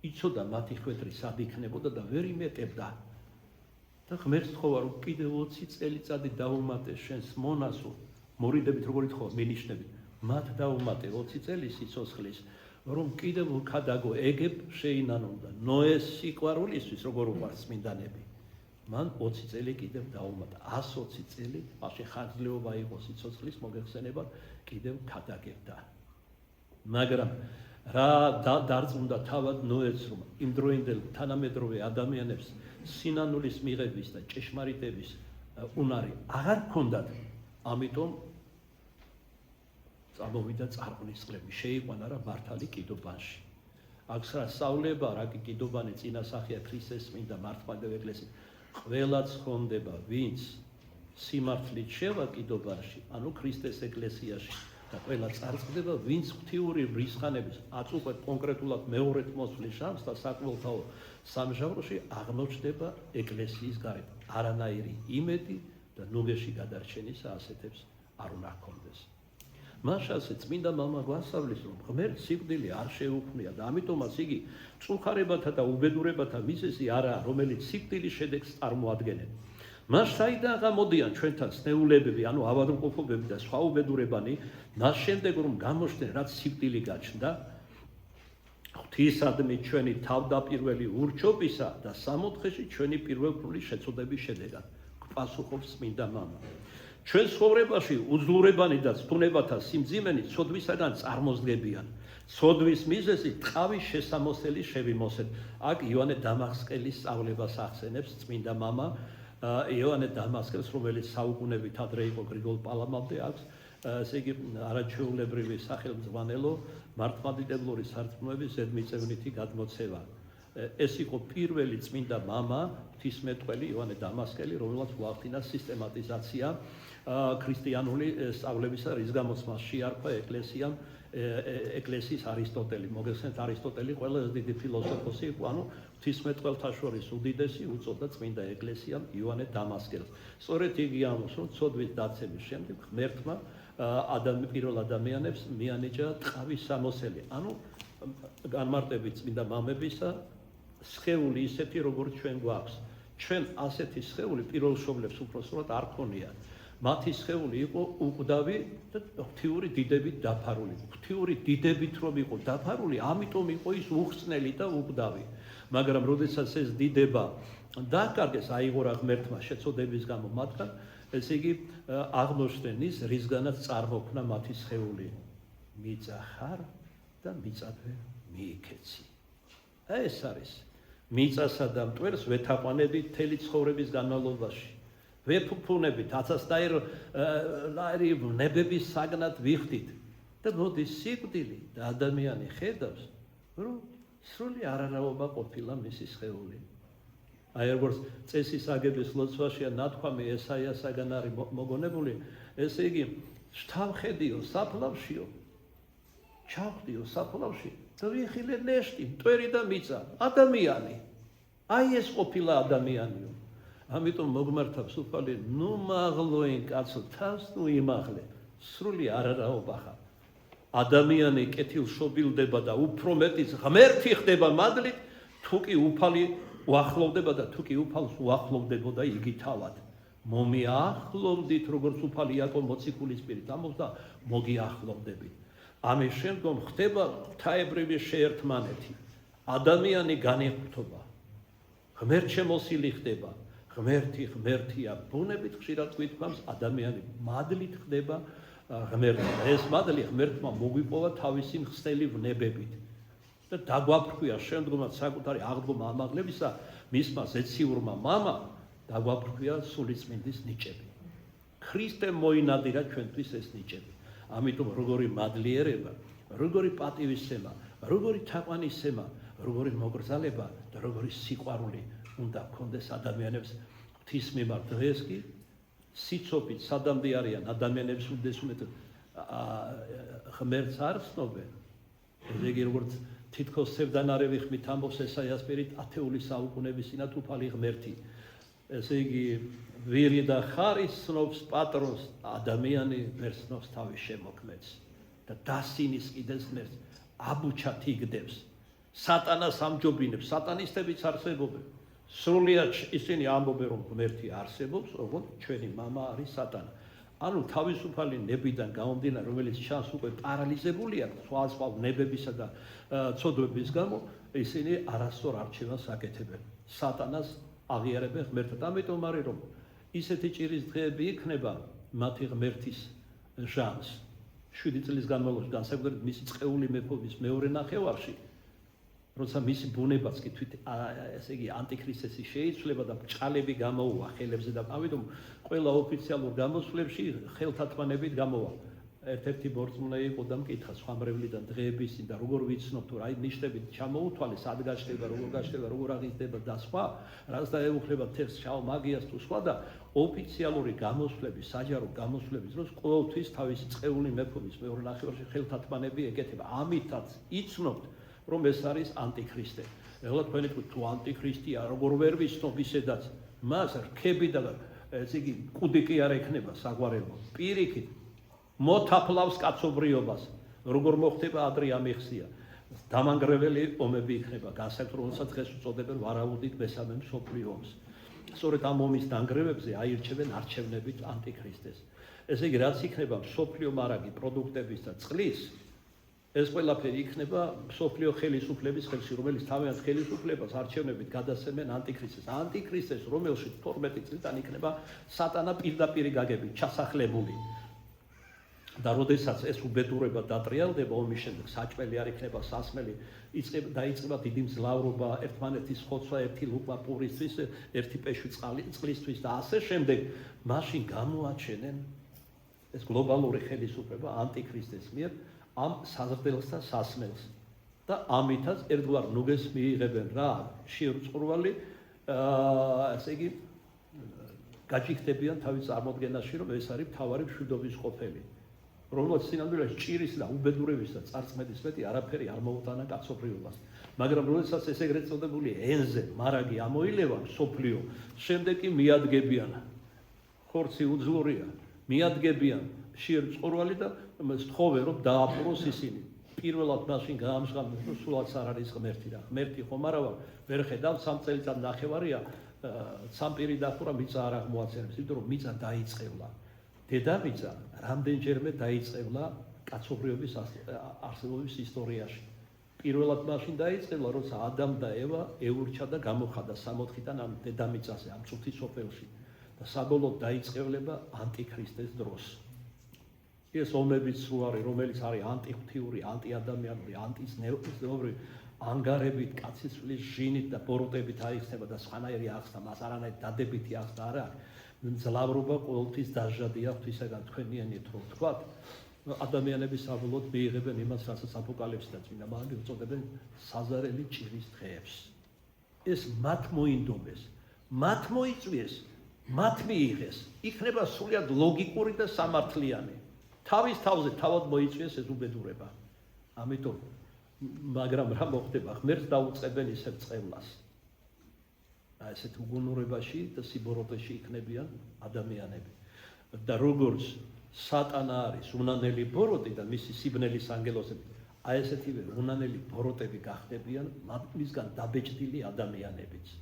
იცოდა მათი ხვედრი სად იქნებოდა და ვერ იმეტებდა. და ღმერთს თხოვა რომ კიდევ 20 წელიწადი დაუმატე შენს მონასო, მორიდებით როგორ ითხოვა მინიშნები. მათ დაუმატე 20 წელი სიცოცხლის, რომ კიდევ უკადაგო ეგებ შეინანონ და ნოეს სიყვარულისთვის როგორ უყვარს წმინდანები. მან 20 წელი კიდევ დაუმატა. 120 წელი მაშინ ხანგრძლივობა იყო სიცოცხლის მოგეხსენებათ, კიდევ ქადაგებდა. მაგრამ რა დარწმუნდა თავად ნოეს რომ იმდროინდელ თანამედროვე ადამიანებს სინანულის მიღების და ჭეშმარიტების უნარი აღარ ჰქონდათ, ამიტომ წამოვიდა წარღვნის წყლები, შეიყვანა რა მართალი კიდობანში. აქ სწავლება რა კიდობანი წინასახია ქრისტეს წმინდა მართლმადიდებელი ეკლესიის. ყველაც ხონდება, ვინც სიმართლით შევა კიდობანში, ანუ ქრისტეს ეკლესიაში. და ყველა წარწყდება, ვინც ღვთიური რისხანების აწუყვეთ კონკრეტულად მეორედ მოსვლის შანსს და საკმაოდ სამჟავროში აღმოჩნდება ეკლესიის გარეთ. არანაირი იმედი და ნუგეში გადარჩენის ასეთებს არ უნდა ჰქონდეს. მას ასე წმინდა მამა გვასწავლის, რომ ღმერთს სიკვდილი არ შეუქმნია და ამიტომაც იგი წუხარებათა და უბედურებათა მიზეზი არაა, რომელიც სიკვდილის შედეგს წარმოადგენენ. მას საიდან გამოდიან ჩვენთან სნეულებები, ანუ ავადმყოფობები და სხვა უბედურებანი, მას შემდეგ რომ გამოჩნდნენ, რაც სიკვდილი გაჩნდა, ღვთისადმი ჩვენი თავდაპირველი ურჩობისა და სამოთხეში ჩვენი პირველყრული შეცოდების შედეგად, გვპასუხობს წმინდა მამა. ჩვენ ცხოვრებაში უძლურებანი და ცდუნებათა სიმძიმენი ცოდვისაგან წარმოსდგებიან. ცოდვის მიზეზი ტყავის შესამოსელი შევიმოსეთ. აქ იოანე დამასკელის სწავლებას ახსენებს წმინდა მამა. იოანე დამასკელს, რომელიც საუკუნებით ადრე იყო გრიგოლ პალამამდე აქვს, ესე იგი არაჩვეულებრივი სახელმძღვანელო მართლმადიდებლური სარწმუნოების ზედმიწევნითი გადმოცევა. ეს იყო პირველი წმინდა მამა, ღვთისმეტყველი იოანე დამასკელი, რომელსაც უახდინა სისტემატიზაცია ქრისტიანული სწავლებისა, რის გამოც მას შეარქვა ეკლესიამ ეკლესიის არისტოტელი. მოგეხსენეთ, არისტოტელი ყველაზე დიდი ფილოსოფოსი იყო, ანუ ღვთისმეტყველთა შორის უდიდესი უწოდა წმინდა ეკლესიამ იოანე დამასკელს. სწორედ იგი ამბობს, რომ ცოდვის დაცემის შემდეგ ღმერთმა პირველ ადამიანებს მიანიჭა ტყავის სამოსელი. ანუ განმარტებით წმინდა მამებისა, სხეული ისეთი, როგორც ჩვენ გვაქვს. ჩვენ ასეთი სხეული პირველშობლებს უпроსტად არ ქონიათ. მათი სხეული იყო უკვდავი და ღვთიური დიდებით დაფარული. ღვთიური დიდებით რომ იყო დაფარული, ამიტომ იყო ის უხსნელი და უკვდავი. მაგრამ როდესაც ეს დიდება დაკარგეს, აიღორა ღმერთმა შეწოდების გამო მათგან, ესე იგი აღმოჩნდნენ ის, რისგანაც წარმოქმნა მათი სხეული. მიწა ხარ და მიწადვე მიიქეცი. ეს არის მიწასა და მტვერს ვეთაყვანებით მთელი ცხოვრების განმავლობაში. ვეფუფუნებით, აცასდაირო ნებების საგნად ვიხდით და მოდის სიკვდილი და ადამიანი ხედავს, რომ სრული არარავობა ყოფილა მისი სხეული. აი როგორც წესის აგების ლოცვაშია ნათქვამი ესაიასაგან არის მოგონებული, ესე იგი შთამხედიო საფლავშიო, ჩავხდიო საფლავში და ვიხილე ნეშტი, მტვერი და მიწა, ადამიანი. აი ეს ყოფილა ადამიანიო. ამიტომ მოგმართავს უფალი, ნუ მაღლოენ კაცო თავს ნუ იმაღლე, სრული არარავობა ხარ. ადამიანი კეთილშობილდება და უფრო მეტიც ღმერთი ხდება მადლით, თუ კი უფალი უახლოვდება და თუ კი უფალს უახლოვდებოდა იგი თავად. მომიახლოვდით, როგორც უფალი იაკობ მოციქულის პირით ამბობს და მოგიახლოვდებით. ამის შემდგომ ხდება ღვთაებრივი შეერთმანეთი. ადამიანი განიღვთობა. ღმერთშემოსილი ხდება. ღმერთია ბუნებით ხშირად გვითქვამს, ადამიანი მადლით ხდება ღმერთი. ეს მადლი ღმერთმა მოგვიპოვა თავისი მხსნელი ვნებებით. და დაგვაფრქვია შემდგომაც საკუთარი აღდგომა ამაღლებისა, მისმა ზეციურმა მამამ დაგვაფრქვია სულიწმინდის ნიჭები. ქრისტემ მოინადირა ჩვენთვის ეს ნიჭები. ამიტომ როგორი მადლიერება, როგორი პატივისცემა, როგორი თაყვანისცემა, როგორი მოგრძალება და როგორი სიყვარული უნდა გქონდეს ადამიანებს ღვთის მიმართ. დღეს კი სიცოფით სადამდე არიან ადამიანებს უდესმეტად ღმერთს არ ცნობენ. ესე იგი როგორც თითქოს სევდანარევი ხმით ამბობს ესაიას პირით, ათეული საუკუნეების წინათ უფალი ღმერთი. ესე იგი ვირი და ხარის ცნობს პატრონს, ადამიანი ვერ ცნობს თავის შემოქმედს და დასინის კიდეს ღმერთს აბუჩად იგდებს. სატანას ამჯობინებს, სატანისტებიც არსებობენ. სრულიად ისინი ამბობენ, რომ ღმერთი არსებობს, როგორც ჩვენი მამა არის სატანა. ანუ თავისუფალი ნებიდან გამომდინარე, რომელიც ჩანს უკვე პარალიზებულია სხვადასხვა ნებებისა და ცოდვების გამო, ისინი არასწორ არჩევანს აკეთებენ. სატანას აღიარებენ ღმერთად. ამიტომ არის რომ ისეთი ჭირის დღეები იქნება მათი ღმერთის ჟამს. 7 წლის განმავლობაში, განსაკუთრებით მისი წყეული მეფობის მეორე ნახევარში, როცა მისი ბუნებაც კი თვით ესე იგი ანტიქრისტესი შეიცვლება და ბრჭყალები გამოუვა ხელებზე და ამიტომ ყველა ოფიციალურ გამოსვლებში ხელთათმანებით გამოვა. ერთ-ერთი ბორწმუნე იყო და მკითხა სხვამრევლიდან დღეებისին და როგორ ვიცნობ თუ რა ნიშნებით ჩამოუთვალე, სად გაჩნდება, როგორ გაჩნდება, როგორ აღიზრდება და სხვა, რაც დაეუფლება თექს შავ მაგიას თუ სხვა და ოფიციალური გამოსვლების, საჯარო გამოსვლების დროს ყოველთვის თავისი წყეული მეფობის მეორე ნახევარში ხელთათმანები ეკეთება. ამითაც იცნობთ რომ ეს არის ანტიქრისტე. ეხლა თქვენი თქვით თუ ანტიქრისტია, როგორ ვერ ვიცნობ ისედაც, მას რქები და ესე იგი კუდიკი არ ექნება საგვარელო. პირიქით მოთაფლავს კაცობრიობას, როგორ მოხდება ადრე ამიხსია. დამანგრეველი ომები იქნება, განსაკუთრებით დღეს უწოდებენ ვარაუდით მესამე მსოფლიო ომს. სწორედ ამ ომის დანგრევებზე აირჩევენ არჩევნებით ანტიქრისტეს. ესე იგი რაც იქნება მსოფლიო მარაგი პროდუქტების და წყლის, ეს ყველაფერი იქნება მსოფლიო ხელისუფლების ხელში, რომელიც თავიანთ ხელისუფლებას არჩევნებით გადასცემენ ანტიქრისტეს. ანტიქრისტეს, რომელშიც 12 წლიდან იქნება სატანა პირდაპირ გაგებით ჩასახლებული. და როდესაც ეს უბედურება დატრიალდება ომის შემდეგ, საჭმელი არ იქნება სასმელი, დაიწყება დიდი მძლავრობა, ერთმანეთის ხოცვა, ერთი ლუყვა პურისთვის, ერთი პეშვი წყლისთვის და ასე შემდეგ, მაშინ გამოაჩენენ ეს გლობალური ხელისუფლება ანტიქრისტეს მიერ ამ საზრდელს და სასმელს და ამითაც ერთგვარ ნუგეს მიიღებენ რა შეურწყურვალი ესე იგი გაჭიქდებიან თავის წარმოდგენაში რომ ეს არის მთავარი მშვიდობის ყოფილი რომელსაც სინამდვილეში ჭირის და უბედურების და წარწმედის მეტი არაფერი არ მოუტანა კაცობრიობას მაგრამ როდესაც ეს ეგრეთ წოდებული ენზე მარაგი ამოილევა სოფლიო შემდეგ კი მიადგებიან ხორცი უძლურია მიადგებიან შეურწყურვალი და სთხოვე რომ დააპყროს ისინი პირველად მაშინ გაამჟღავნეს რომ სულაც არ არის ღმერთი რა ღმერთი ხომ არა ვარ ვერ ხედავ 3 წელიწად ნახევარია სამპირი დახურა მიწა არ აღმოაჩენებს იმიტომ რომ მიწა დაიწყევლა დედამიწა რამდენჯერმე დაიწყევლა კაცობრიობის არსებობის ისტორიაში პირველად მაშინ დაიწყევლა როცა ადამ და ევა ეურჩა და გამოხადა 64-დან ამ დედამიწაზე ამ წუთის სოფელში და საბოლოოდ დაიწყევლება ანტიქრისტეს დროს ეს ომებიც სულ არის რომელიც არის ანტიღვთიური ანტიადამიანური ანტიზნეობრივი ანგარებით კაცისflis ჟინით და ბოროტებით აიხსნება და სხვანაირი ახსნა მას არანაირი დადებითი ახსნა არ არის ძლავრობა ყოველთვის დაჟადია ღვთისაგან თქვენიანით რომ ვთქვათ ადამიანები საბოლოოდ მიიღებენ იმას რასაც აპოკალიფსი და წმინდა მამები უწოდებენ საზარელი ჭირის დღეებს ეს მათ მოინდომეს მათ მოიწვიეს მათ მიიღეს იქნება სრულიად ლოგიკური და სამართლიანი თავის თავზე თავად მოიწვიეს ეს უბედურება ამიტომ მაგრამ რა მოხდება ღმერთს დაუწყებენ ისევ წყევლას ესეთ უგუნურებაში და სიბოროტეში იქნებიან ადამიანები და როგორც სატანა არის უნანელი ბოროტი და მისი სიბნელის ანგელოზები აი ესეთივე უნანელი ბოროტები გახდებიან მისგან დაბეჭდილი ადამიანებიც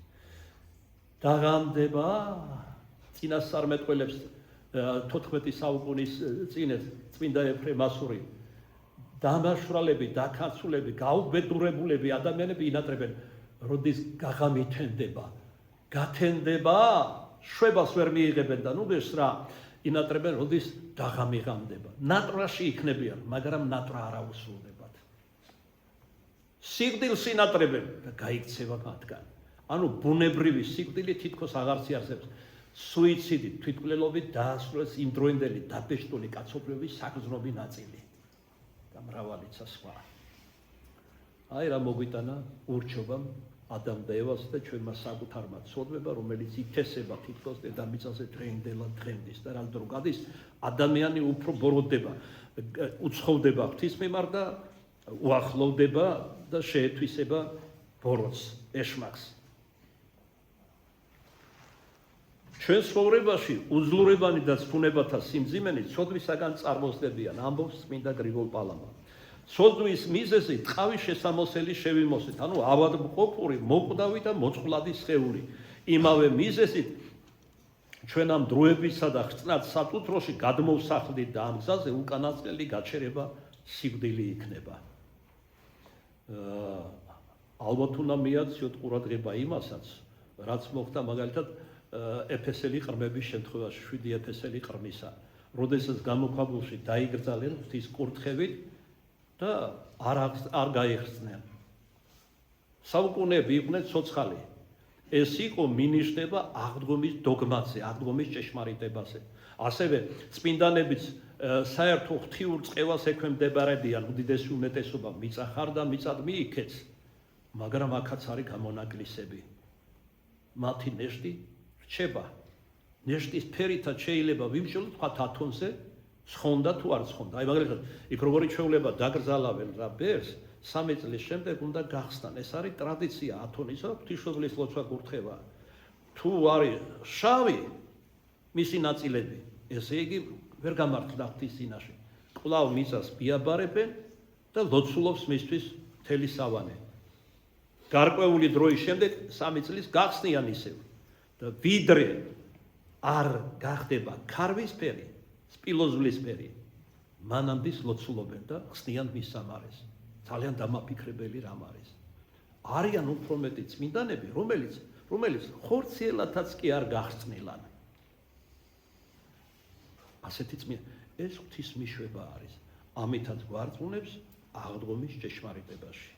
დაღამდება წინასწარმეტყველებს 14 საუკუნის წინეს წმინდა ეფრემ ასური დამაშვრალები, დაქანცულები, გაუბედურებულები ადამიანები ინატრებენ, როდის გაღამი თენდება, გათენდება, შვებას ვერ მიიღებენ და ნუ ეს რა ინატრებენ, როდის დაღამი ღამდება. ნატრაში იქნებიან, მაგრამ ნატრა არ აუსრულდებათ. სიკვდილს ინატრებენ და გაიქცევა მათგან. ანუ ბუნებრივი სიკვდილი თითქოს აღარც იარსებს. სუიციდი, თვითმკვლელობით დაასრულეს იმ დროინდელი დაბეჭდული კაცობრიობის საგრძნობი ნაწილი. მრავალიცა სხვა. აი რა მოგვიტანა ურჩობამ ადამ და ევას და ჩვენმა საკუთარმა ცოდვება, რომელიც ითესება თითქოს დედამიწაზე დღემდელად დღემდის და რა დრო გადის, ადამიანი უფრო ბოროტდება, უცხოვდება ღვთის მიმართ და უახლოვდება და შეეთვისება ბოროტს, ეშმაკს. ჩვენ ცხოვრებაში უძლურებანი და ცნებათა სიმძიმენი ცოდვისაგან წარმოსდებიან, ამბობს წმინდა გრიგოლ პალამა. ცოდვის მიზეზი ტყავის შესამოსელი შევიმოსით, ანუ ავადმყოფური, მოკვდავი და მოწყვლადი სხეული. იმავე მიზეზით ჩვენ ამ დროებისა და ხწნად საწუთროში გადმოვსახლდით და ამ გზაზე უკანასკნელი გაჩერება სიკვდილი იქნება. ალბათ უნდა მიაქციოთ ყურადღება იმასაც, რაც მოხდა მაგალითად ეფესელი ყრმების შემთხვევაში 7 ეფესელი ყრმისა, როდესაც გამოქვაბულში დაიგრძალენ ღვთის კურთხევით და არ გაიხსნენ. საუკუნეები იყვნენ ცოცხალი. ეს იყო მინიშნება აღდგომის დოგმაზე, აღდგომის ჭეშმარიტებაზე. ასევე წმინდანებიც საერთო ღვთიურ წყევას ექვემდებარებიან, უდიდესი უმეტესობა მიწა ხარ და მიწად მიიქეც, მაგრამ აქაც არის გამონაკლისები. მათი ნეშტი რჩება. ნეშტის ფერითაც შეიძლება ვიმშველოთ თქვა ათონზე ცხონდა თუ არ ცხონდა. აი მაგალითად, იქ როგორი ჩვეულება დაგრძალავენ რა ბერს, 3 წლის შემდეგ უნდა გახსნან. ეს არის ტრადიცია ათონისა, ღვთისმშობლის ლოცვა კურთხევა. თუ არის შავი მისი ნაწილები, ესე იგი ვერ გამართლდა ღვთის წინაშე. კვლავ მიწას მიაბარებენ და ლოცულობს მისთვის მთელი სავანე. გარკვეული დროის შემდეგ 3 წლის გახსნიან ისევ. და ვიდრე არ გახდება ქარვისფერი, სპილოზვლისფერი, მანამდე ლოცულობენ და ხსნიან მის სამარეს. ძალიან დამაფიქრებელი რამ არის. არიან უფრო მეტი წმინდანები, რომელიც ხორციელათაც კი არ გახსნილან. ასეთი ეს ღვთის მიშვება არის. ამითაც გვარწმუნებს აღდგომის ჭეშმარიტებაში.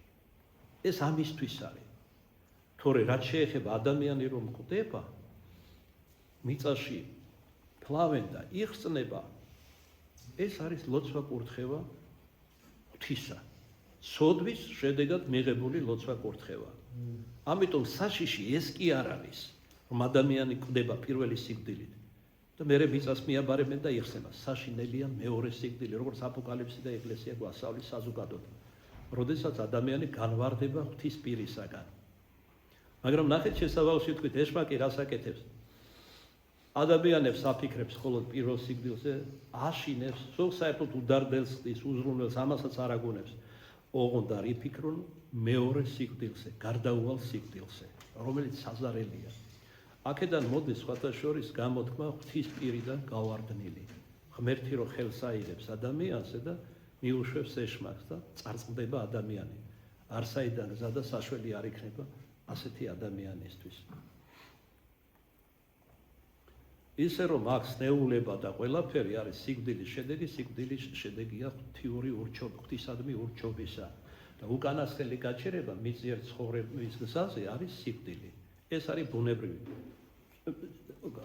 ეს ამისთვის არის. თორე რაც შეეხება ადამიანი რომ ხვდება, მიწაში ფლავენ და იხსნება, ეს არის ლოცვა კურთხევა ღვთისა. სოდვის შედეგად მიღებული ლოცვა კურთხევა. ამიტომ საშიში ეს კი არ არის, რომ ადამიანი კვდება პირველი სიკვდილით და მერე მიწას მიაბარებენ და იხსნება. საშინელია მეორე სიკვდილი, როგორც აპოკალიფსი და ეკლესია გვასწავლის საზოგადოდ. როდესაც ადამიანი განვარდება ღვთის პირისაგან. მაგრამ ნახეთ შესაბამისი თქვით, ეშმაკი რას აკეთებს? ადამიანებს აფიქრებს მხოლოდ პირველ სიკვდილზე, აშინებს, სულ საერთოდ უდარდელს ხდის, უზრუნველს, ამასაც არ აგონებს. ოღონდ არ იფიქრონ მეორე სიკვდილზე, გარდაუვალ სიკვდილზე, რომელიც საზარელია. აქედან მოდის სხვათა შორის გამოთქმა ღვთის პირიდან გავარდნილი. ღმერთი რო ხელს აიღებს ადამიანზე და მიუშვებს ეშმაკს და წარწყდება ადამიანი. არსაიდან გზა და საშველი არ იქნება ასეთი ადამიანისთვის. ისე რომ აქ ნეულება და ყველაფერი არის სიკვდილის შედეგი, სიკვდილის შედეგია ღვთიური ღვთისადმი ურჩობისა და უკანასკნელი გაჩერება მიწიერ ცხოვრების გზაზე არის სიკვდილი. ეს არის ბუნებრივი.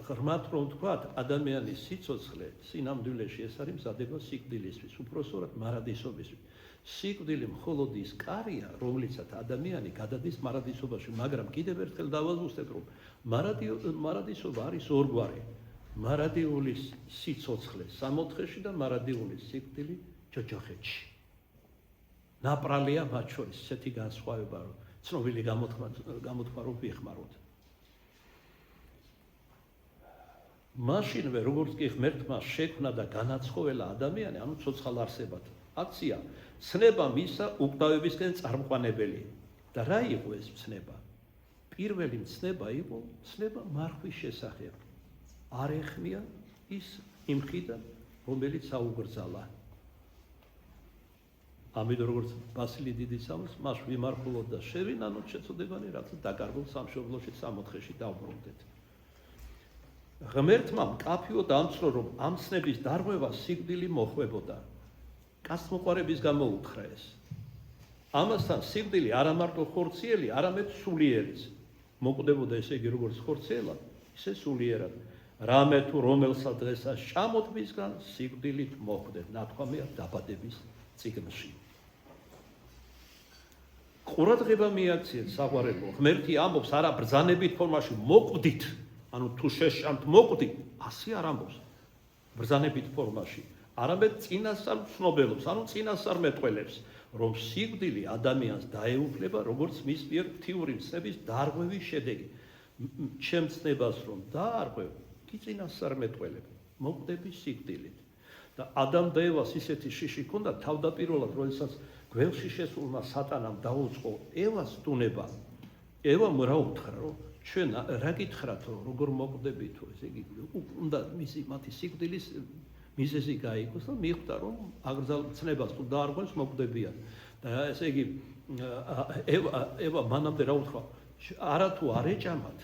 ღრმად რომ ვთქვათ, ადამიანის სიცოცხლე სინამდვილეში ეს არის მზადება სიკვდილისთვის, უпроსტად მარადისობისთვის. სიკვდილი მხოლოდ ის კარია, რომლიცაც ადამიანი გადადის მარადისობაში, მაგრამ კიდევ ერთხელ დავაზუსტებ, რომ მარადისობა არის ორგვარი. მარადიული სიცოცხლე სამოთხეში და მარადიული სიკვდილი ჯოჯოხეთში. ნაპრალია მათ შორის ესეთი განსხვავება, რომ ცნობილი გამოთქმა რომ ვიხმაროთ. მაშინვე როგორც კი ღმერთმა შექმნა და განაცხოველა ადამიანი, ანუ ცოცხალ არსებად, აქცია ცნება მისა უკვდავებისკენ წარმყვანებელი. და რა იყო ეს ცნება? პირველი ცნება იყო ცნება მარხვის შესახებ. არ ეხმია ის იმ ხიდან, რომელიც აუგრძალა. ამიტომ როგორც ბასილი დიდიც ამბობს, მას ვიმარხულოთ და შევინანოთ შეწოდებანი, რაც დაკარგულ სამშობლოში სამოთხეში დავბრუნდეთ. ღმერთმა მკაფიოდ ამცნო, რომ ამ ცნების დარღვევა სიკვდილი მოხვებოდა. კაცმოყვარების გამო უთხრა ეს. ამასთან სიკვდილი არა მარტო ხორციელი, არამედ სულიერიც. მოკვდებოდა ესე იგი როგორც ხორციელად, ისე სულიერად. რამე თუ რომელსაც დღესაც ჭამოთ მისგან, სიკვდილით მოხვდეთ. ნათქვამია დაბადების წიგნში. ყურადღება მიაქციეთ საყვარელო. ღმერთი ამბობს არა ბრძანებით ფორმაში მოკვდით, ანუ თუ შეშამთ მოკვდით, ასე არ ამბობს. ბრძანებით ფორმაში, არამედ წინასწარ ცნობელობს, ანუ წინასწარ მეტყველებს, რომ სიკვდილი ადამიანს დაეუფლება, როგორც მის მიერ ღვთიური ცნების დარღვევის შედეგი. ჩემ ცნებას რომ დაარღვევ, კი წინასწარ მეტყველებ, მოკვდები სიკვდილით. და ადამ და ევას ისეთი შიში ჰქონდა თავდაპირველად, როდესაც გველში შესულმა სატანამ დაუწყო ევას დუნება. ევამ რა უთხრა, რომ ჩვენ რა გითხრათ, როგორ მოკვდები თუ ესე იგი უნდა მათი სიკვდილის მიზეზი გაიგოს და მიხვდა, რომ აგრძალ ცნებას თუ დაარღვევს მოკვდებიან. და ესე იგი ევა მანამდე რა უთხრა, არა თუ არ ეჭამათ,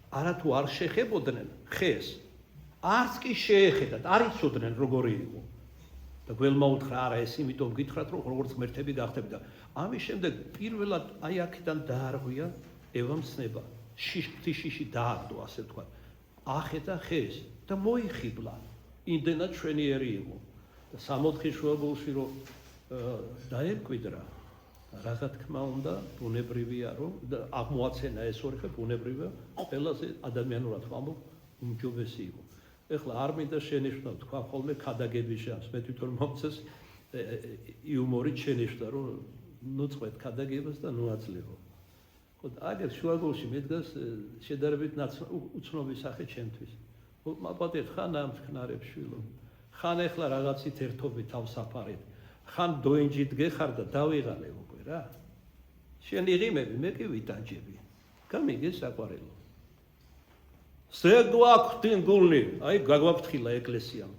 არა თუ არ შეხებოდნენ ხეს, არც კი შეეხედათ, არ იცოდნენ როგორი იყო. და გველმა უთხრა, არა ეს იმიტომ გითხრათ, რომ როგორც ღმერთები გახდები და ამის შემდეგ პირველად აი აქედან დაარღვია ევამ ცნება. შიში დააგდო, ასე ვთქვათ. ახედა ხეს და მოიხიბლა. იმდენად ჩვენიერი იყო. და სამოთხის შუაგულში რომ დაემკვიდრა, რა თქმა უნდა, ბუნებრივია, რომ აღმოაცენა ეს ორი ხე ბუნებრივია, ყველაზე ადამიანურად ვამბობ, უმჯობესი იყო. ეხლა არ მინდა შენიშვნა თქვა ხოლმე ქადაგების შანსს, მე თვითონ მომწეს იუმორით შენიშვნა, რომ ნუ წყვეთ ქადაგებას და ნუ აძლევო. ხო, აგერ შუაგულში მედგას შედარებით უცნობი სახე ჩემთვის. მაპატეთ ხან ამ თქნარებს შვილო, ხან ეხლა რაღაცით ერთობით თავსაფარით, ხან დოინჯით გეხარ და დავიღალე უკვე რა. შენ იღიმები, მე კი ვიტანჯები. გამიგე საყვარელო. ზეგვაქვთინ გულნი, აი გაგვაფრთხილა ეკლესიამ.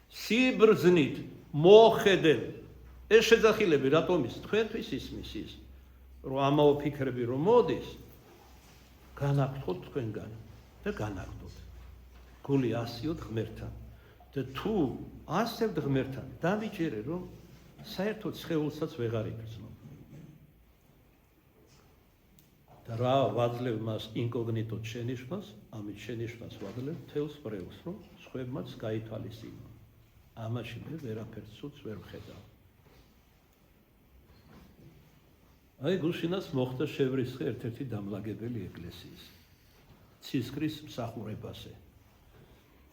სიბრძნით მოხედენ. ეს შეძახილები რატომ ის თქვენთვის ისმის ის, რომ ამაო ფიქრები რომ მოდის, განაგთოთ თქვენგან და განაგდოთ. გული ასიოთ ღმერთთან. და თუ ასევთ ღმერთთან, დამიჯერე რომ საერთოდ სხეულსაც ვეღარ იგრძნო. და რა ვაძლევ მას ინკოგნიტოდ შენიშვნას, ამით შენიშვნას ვაძლევ თელს ბრევს, რომ სხვებმაც გაითვალისწინონ. ამაში მე ვერაფერს ცუდს ვერ ვხედავ. აი გუშინას მოხდა შევრისხი ერთ-ერთი დამლაგებელი ეკლესიის ცისკრის მსახურებაზე.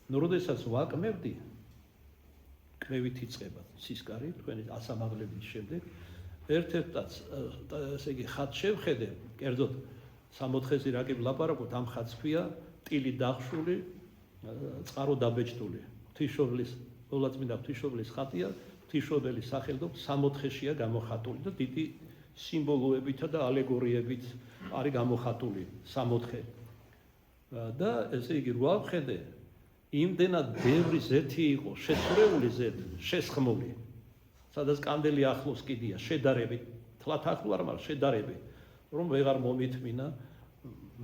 როდესაც ვაკმევდი, კმევით იწყება ცისკარი, თქვენი ასამაღლების შემდეგ, ერთ-ერთაც ესე იგი ხატს შევხედე, კერძოდ 64-ზე რა კი ვლაპარაკობთ, ამ ხატს ქვია ტილი დახშული, წყარო დაბეჭდული. ღვთისმშობლის, მოვლა-წმინდა ღვთისმშობლის ხატია, ღვთისმშობელი სახელდო 64-შეა გამოხატული და დიდი სიმბოლოებითა და ალეგორიებით არის გამოხატული 64. და ესე იგი რა ვხედე, იმდენად ბევრი ზეთი იყო შესწრეული ზეთ, შესხმული, სადაც კანდელი ახლოს კიდია, შედარებით, თლათ ახლო არ, მაგრამ შედარებით, რომ ვეღარ მომითმინა,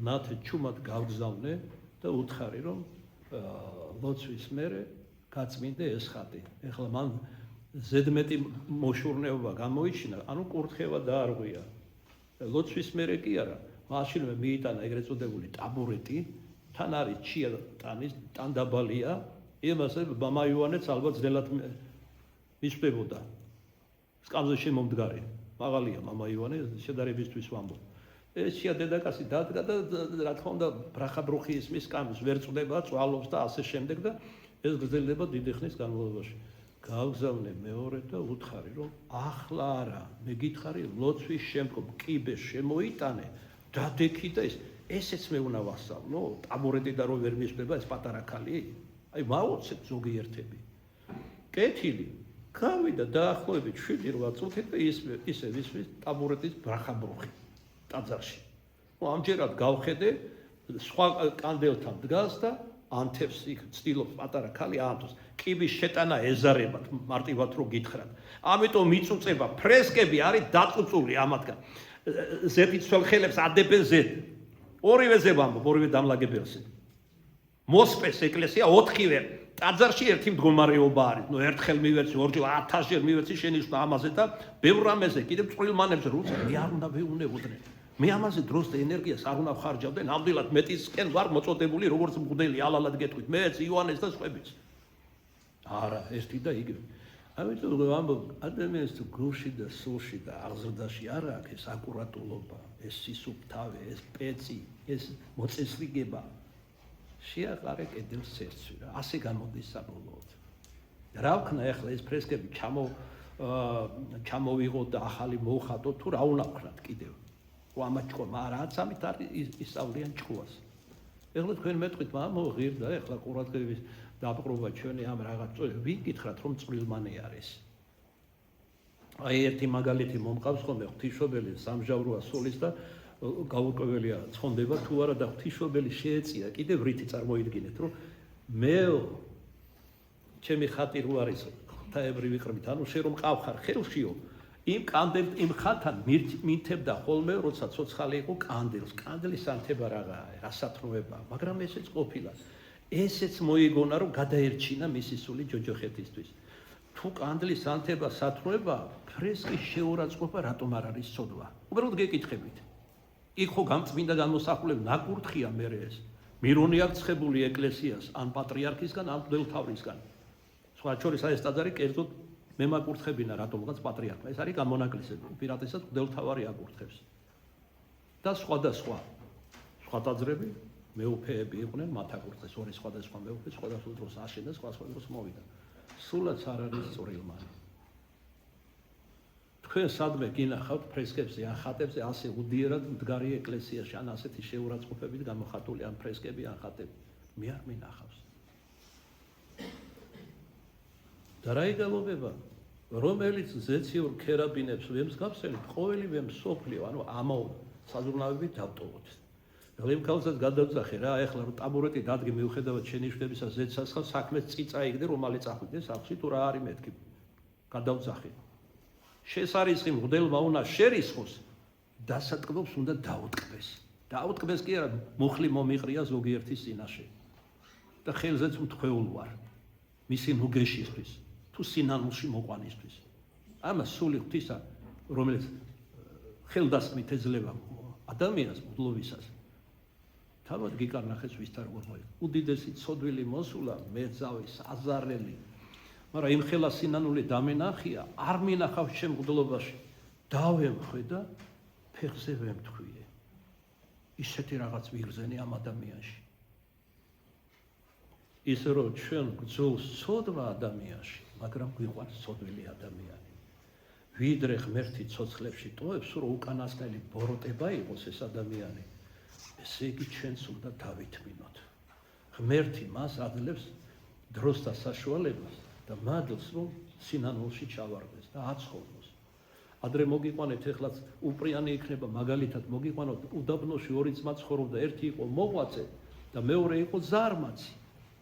ნათე ჩუმად გავგზავნე და უთხარი, რომ ლოცვის მერე გაწმინდე ეს ხატი. ეხლა მან ზედმეტი მოშურნეობა გამოიჩინა, ანუ კურთხევა დაარღვია. ლოცვის მერე კი არა, მაშინვე მიიტანა ეგრეთ წოდებული ტაბურეტი, თან არის ჩია ტანის ტანდაბალია, იმასე მამა იოანეც ალბათ ძნელად მისვდებოდა. სკამზე შემომდგარი, მაღალია მამა იოანე, შედარებისთვის ვამბობ. ეს ჩია დედაკაცი დადგა და რა თქმა უნდა ბრახა-ბრუხი ისმის სკამს ვერ წვდება, წვალობს და ასე შემდეგ და ეს გრძელდება დიდი ხნის განმავლობაში. გავგზავნე მეორე და უთხარი, რომ ახლა არა, მე გითხარი, ლოცვის შემდგომ კიბე შემოიტანე, დადექი და ესეც მე უნდა ვასწავლო, ტაბურეტი და რო ვერ მისვდება ეს პატარა ქალი, აი მაოცებ ზოგიერთები. კეთილი, გავიდა დაახლოებით 7-8 წუთით და ისე ვისმის ტაბურეტის ბრახა-ბრუხი ტაძარში. ამჯერად გავხედე, სხვა კანდელთან დგას და ანთებს იქ ცდილობს პატარა ქალი აანთოს. კიბის შეტანა ეზარებათ, მარტივად რო გითხრათ. ამიტომ მიწუწება ფრესკები არის დაწუწული ამათგან. ზეთის ხელებს ადებენ ზეთ. ორივეზე ვამბობ, ორივე დამლაგებელზე. მოსპეს ეკლესია 4-ვე ტაძარში ერთი მდგომარეობა არის. ნუ ერთხელ მივერცი, ორჯერ 1000-ჯერ მივერცი შენიშვნა ამაზე და ბევრ რამეზე კიდევ წვრილმანებზე როცა მე არ უნდა ვეუნებოდნენ. მე ამაზე დროს და ენერგიას არ უნდა ვხარჯავდე, ნამდვილად მეტისკენ ვარ მოწოდებული როგორც მღვდელი, ალალად გეტყვით, მეც იოანეს და სხვაებიც. არა, ერთი და იგივე. ამიტომ ვამბობ, ადამიანს თუ გულში და სულში და აღზრდაში არ აქვს ეს აკურატულობა, ეს სისუფთავე, ეს პეცი, ეს მოწესრიგება, შეაყარე კედელს ცერცვი რა, ასე გამოდის საბოლოოდ. რა ვქნა ახლა ეს ფრესკები ჩამოვიღოთ და ახალი მოვხატოთ, თუ რა უნდა ვქნათ კიდევ. ამათ ჭკუა, არაც ამით არის ისწავლიან ჭკუას. ეხლა თქვენ მეტყვით, მამო ღირდა, ეხლა ყურადღების დაპყრობა ჩვენი ამ რაღაც წველი, ვინ გითხრათ რომ წვრილმანი არის? აი ერთი მაგალითი მომყავს ხოლმე, ღვთისმშობელი სამჟავროა სულის და გაურკვეველია ცხონდება თუ არა და ღვთისმშობელი შეეწია, კიდევ რითი წარმოიდგინეთ, რომ მე ჩემი ხატი რო არის ღვთაებრივი ვიყრებით, ანუ შე რომ ყავხარ ხელშიო, იმ ხათან მითებდა ხოლმე, როცა ცოცხალი იყო კანდელს. კანდელის ანთება რაღაცაა, რასათროება, მაგრამ ესეც ყოფილა. ესეც მოიგონა, რომ გადაერჩინა მისი სული ჯოჯოხეთისთვის. თუ კანდლის ანთება სათროება, ფრესკის შეურაცხყოფა რატომ არ არის ცოდვა? უბრალოდ გეკითხებით. იქ ხო გამწმინდა განმოსახულებ ნაკურთხია მერე ეს. მირონი აქვს ცხებული ეკლესიას, ან პატრიარქისგან, ან მღვდელმთავრისგან. სხვა შორის ეს ტაძარი კერძოდ მე მაკურთხებინა რატომღაც პატრიარქმა. ეს არის გამონაკლისები, უპირატესად მღვდელმთავარი აკურთხებს. და სხვა ტაძრები მეუფეები იყვნენ, მათ აკურთხეს ორი სხვადასხვა მეუფე, სხვადასხვა დროს აშენდა, სხვადასხვა დროს მოვიდა. სულაც არ არის წვრილმანი. თქვენ სადმე გინახავთ ფრესკებზე, ან ხატებზე ასე უდიერად მდგარი ეკლესიაში, ან ასეთი შეურაცხყოფებით გამოხატული ან ფრესკები, ან ხატები. მე არ მინახავს. და რა იგალობება, რომელიც ზეციურ ქერაბინებს ვემსგავსელით, ყოველივე მსოფლიო, ანუ ამაო საზრუნავებით დავტოვოთ. იმ კაცსაც გადავძახე რა, ეხლა რომ ტაბურეტი დადგე მიუხედავად შენიშვნებისა ზეცასხალ საქმეს წიწაიგდე, რომალი წახვიდე სახლში თუ რა არის მეთქი. გადავძახე. შესარისხი მღვდელმა უნდა შერისხოს, დასატკბობს უნდა დაუტკბეს. დაუტკბეს კი არა, მუხლი მომიყრია ზოგიერთის წინაშე. და ხელზეც მთხვეულ ვარ. მისი ნუგეშისთვის, თუ სინანულში მოყვანისთვის. ამას სული ღვთისა, რომელიც ხელდასხმით ეძლევა ადამიანს მგლოვისას. თავად გიკარნახეს ვისთან როგორ მოიყო. უდიდესი ცოდვილი მოსულა, მეძავის, აზარელი, მაგრამ იმ ხელა სინანული დამენახია, არ მინახავს შემგდლობაში. დავემხვე და ფეხზე ვემთხვიე. ისეთი რაღაც ვიღზენი ამ ადამიანში. ისე რომ ჩვენ გძულს ცოდვა ადამიანში, მაგრამ გვიყვარს ცოდვილი ადამიანი. ვიდრე ღმერთი ცოცხლებში ტოვებს, რომ უკანასკნელი ბოროტება იყოს ეს ადამიანი. ესე იგი ჩვენც უნდა დავითმინოთ. ღმერთი მას აძლევს დროს და საშუალებას და მადლს, რომ სინანულში ჩავარდეს და აცხოვროს. ადრე მოგიყვანეთ, ეხლაც უპრიანი იქნება, მაგალითად მოგიყვანოთ, უდაბნოში ორი ძმა ცხოვრობდა, ერთი იყო მოღვაწე და მეორე იყო ზარმაცი.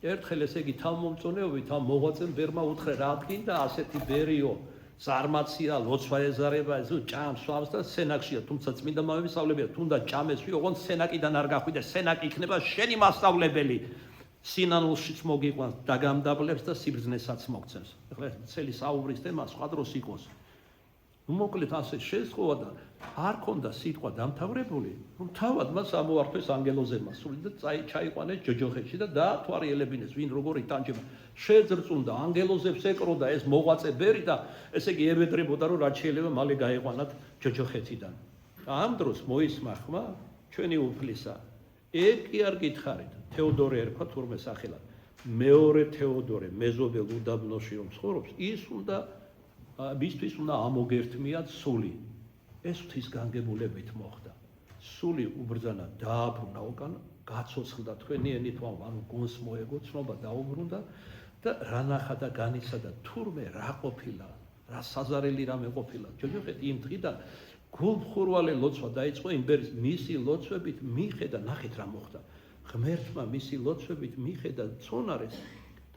ერთხელ ესე იგი თავმომწონეობით ამ მოღვაწემ ბერმა უთხრა, რა გინდა ასეთი ბერიო, ზარმაცია, ლოცვა ეზარება, ჭამს, სვამს და სენაკშია, თუმცა წმინდა მამებისავლებია, თუნდაც ჭამესვი, ოღონდ სენაკიდან არ გახვიდე, სენაკი იქნება შენი მასწავლებელი. სინანულშიც მოგიყვანს, დაგამდაბლებს და სიბრძნესაც მოგცემს. ეხლა წელი საუბრის თემა სხვა დროს იყოს. მოკლედ ასე შეესწოვა და არ ქონდა სიტყვა დამთავრებული, რომ თავად მას ამოართვეს ანგელოზებმა სული და ჩაიყვანეს ჯოჯოხეთში და დაათვალიერებინეს, ვინ როგორ იტანჯება. შეძრწუნდა ანგელოზებს ეკროდა ეს მოღვაწე ბერი და ესე იგი ებედრებოდა, რომ რაც შეიძლება მალე გაეყვანათ ჯოჯოხეთიდან. ამ დროს მოისმა ხმა ჩვენი უფლისა. ეგ კი არ გითხარით, თეოდორე ერქვა თურმე სახელად. მეორე თეოდორე მეზობელ უდაბნოში რომ ცხოვრობს, ის უნდა მისთვის უნდა ამოგერთმიათ სული. ეს ღვთისგანგებულებით მოხდა. სული უბრძანა, დააბრუნა უკან, გაცოცხლდა თქვენი ენით, ანუ გონს მოეგო, ცნობა დაუბრუნდა და რა ნახა და განიცადა, თურმე რა ყოფილა, რა საზარელი რამე ყოფილა. ჯოჯოხეთი იმ დღიდან გულმხურვალე ლოცვა დაიწყო იმ ბერის, მისი ლოცვებით მიხედა, ნახეთ რა მოხდა. ღმერთმა მისი ლოცვებით მიხედა ცონარეს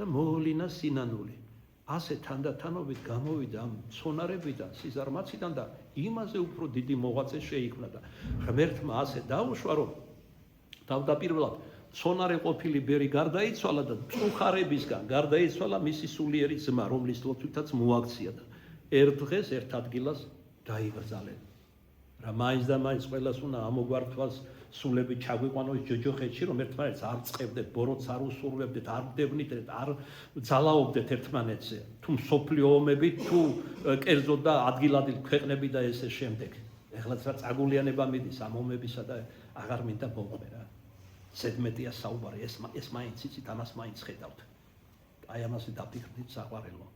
და მოულინა სინანული. ასე თანდათანობით გამოვიდა ამ ცონარებიდან, სიზარმაციდან და იმაზე უფრო დიდი მოღვაწე შეიქმნა და ღმერთმა ასე დაუშვა, რომ თავდაპირველად ცონარე ყოფილი ბერი გარდაიცვალა და წუხარებისგან გარდაიცვალა მისი სულიერი ძმა, რომლის ლოცვითაც მოაქცია და ერთ დღეს ერთ ადგილას დაიბრძალენ. რა მაინც და მაინც ყველას უნდა ამოგვართვას სულები ჩაგვიყვანოს ჯოჯოხეთში, რომ ერთმანეთს არ წყევდეთ, ბოროტს არ უსურვებდეთ, არ გდებნით, არ ძალაობდეთ ერთმანეთზე. თუ მსოფლიო ომები, თუ კერძო და ადგილ-ადგილ ქვეყნები და ესე შემდეგ. ეხლაც რა წაგულიანება მიდის ამ ომებისა და აღარ მინდა მომყვე რა. ზედმეტია საუბარი, ეს მაინც იცით, ამას მაინც ხედავთ. აი ამაზე დაფიქრდით საყვარელო.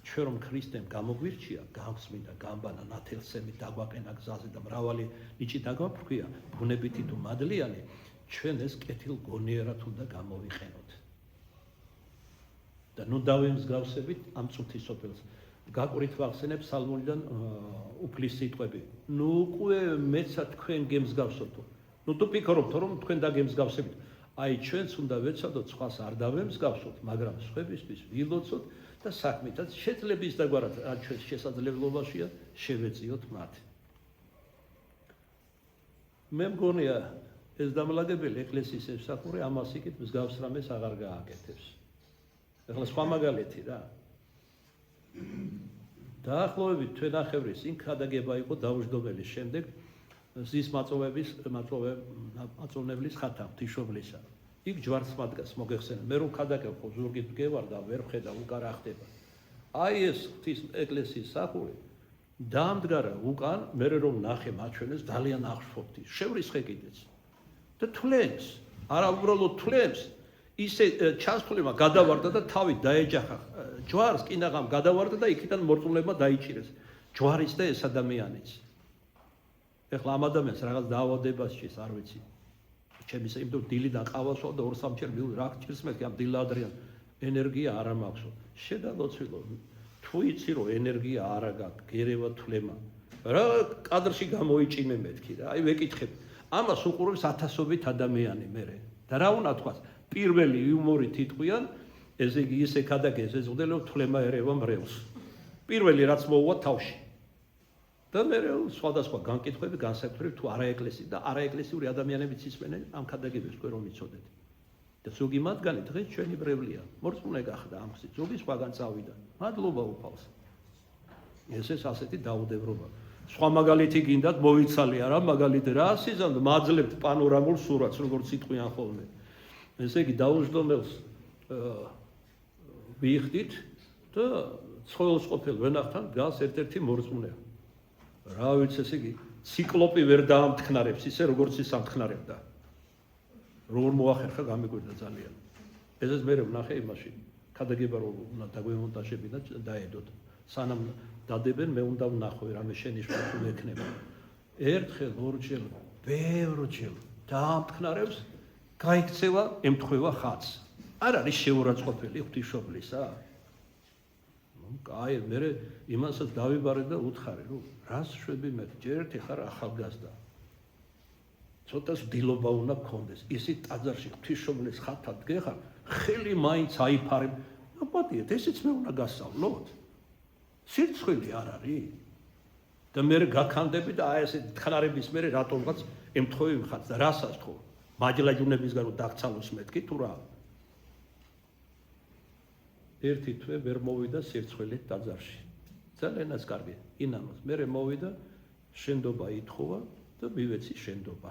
ჩვენ რომ ქრისტემ გამოგვირჩია, გავსმინდა, გამბანა, ნათელსემი დაგვაყენა გზაზე და მრავალი ნიჭი დაგვაფრქვია, ბუნებითი თუ მადლიანი, ჩვენ ეს კეთილგონიერად უნდა გამოვიყენოთ. და ნუ დავემსგავსებით ამ წუთის სოფელს. გაყვრით ვახსენებ სალმონიდან უფლის სიტყვები. ნუ უკვე მეცა თქვენ გემსგავსოთო. ნუ თუ ფიქრობთ, რომ თქვენ დაგემსგავსებით. აი ჩვენც უნდა ვეცადოთ, სხვას არ დავემსგავსოთ, მაგრამ სხვებისთვის ვილოცოთ და საქმითაც შეძლებს ის დაგვარად, რაც ჩვენს შესაძლებლობაშია, შევეწიოთ მათ. მე მგონია ეს დამლაგებელი ეკლესიის ემსახურე ამას იქით მსგავს რამეს აღარ გააკეთებს. ეხლა სხვა მაგალითი რა. დაახლოებით თვენახევრის წინ ქადაგება იყო დაუჯდომელის შემდეგ ზის მაწოვნებლის ხათა ღვთისმშობლისა. იქ ჯვარცმა დგას მოგეხსენა. მე რომ ქადაგებ ხო ზურგით მგევარ და ვერ ვხედავ უკან რა ხდება. აი ეს ღვთის ეკლესიის სახური დაამდგარა უკან, მე რომ ნახე მაჩვენეს ძალიან აღშფოთი. შევრისხე კიდეც. და თვლებს, არა უბრალოდ თვლებს, ისე ჩასთვლება გადავარდა და თავით დაეჯახა ჯვარს, კინაღამ გადავარდა და იქიდან მორწმუნეებმა დაიჭირეს. ჯვარის და ეს ადამიანიც. ეხლა ამ ადამიანს რაღაც დაავადებას შეეს, არ ვიცი. ჩემის იმდენ დილიდან ყავასვავ და 2-3 ჯერ რა გჭირს მეთქი ამ დილადრიან ენერგია არ მაქვს. შედალოცვილო, თუ იცი რომ ენერგია არ გაქვს, გერევა თვლემა. რა კადრში გამოიჭიმე მეთქი რა. აი ვეკითხებ. ამას უყურებს ათასობით ადამიანი მერე. და რა უნდა თქვას? პირველი იუმორით იტყვიან, ესე იგი ისე ქადაგეს ეს უდელო თვლემა ერევა მრევლს. პირველი რაც მოუვა თავში. და მე სხვადასხვა განკითხვები განსაკუთრებით თუ არაეკლესიო და არაეკლესიური ადამიანებიც ისმენენ ამ ქადაგებებს თქვენ რომ იცოდეთ. და ზოგი მათგანი დღეს ჩვენი ბრევლია. მორწმუნე გახდა ამ ხსით, ზოგი სხვაგან წავიდა. მადლობა უფალს. ეს ასეთი დაუდევრობა. სხვა მაგალითი გინდათ მოვიცალი არა მაგალითი რა სიზან მაძლებთ პანორამულ სურათს როგორც იტყვიან ხოლმე. ესე იგი დაუჯდომელს ვიხდით და ცხოველს ყოფილ ვენახთან დგას ერთ-ერთი მორწმუნე. რა ვიცი ესე იგი ციკლოპი ვერ დაამტკნარებს ისე როგორც ის ამტკნარებდა. როგორ მოახერხა გამიგვირდა ძალიან. ესეც მე ვნახე იმაში. ქადაგება რომ უნდა დაგვემონტაჟები და დაედოთ. სანამ დადებენ მე უნდა ვნახო რამე შენიშვნა თუ ექნება. ერთხელ ორჯერ ბევრჯერ დაამტკნარებს გაიქცევა ემთხვევა ხატს. არ არის შეურაცხყოფელი ღვთისმშობლისა? კაი, მე იმასაც დავიბარე და უთხარი, რომ რას შვები მე, ჯერ ერთი ხარ ახალგაზრდა. ცოტას დილობა უნდა გქონდეს. ისი ტაძარში ღვთისმშობლის ხატად გეხარ, ხელი მაინც აიფარებ. აპატიეთ, ესეც მე უნდა გასწავლოთ. სირცხვილი არ არის? და მე გაქანდები და აი ესე თხნარების მე რატომღაც ემთხოვი ხატს და რასაც თქო? მაჯლაჯუნებისგან რომ დაგცალოს მეთქი თუ რა? ერთი თვე ვერ მოვიდა სირცხვილით ტაძარში. ძალიანაც კარგი, ინანოს. მე მოვიდა შენდობა ითხოვა და მივეცი შენდობა.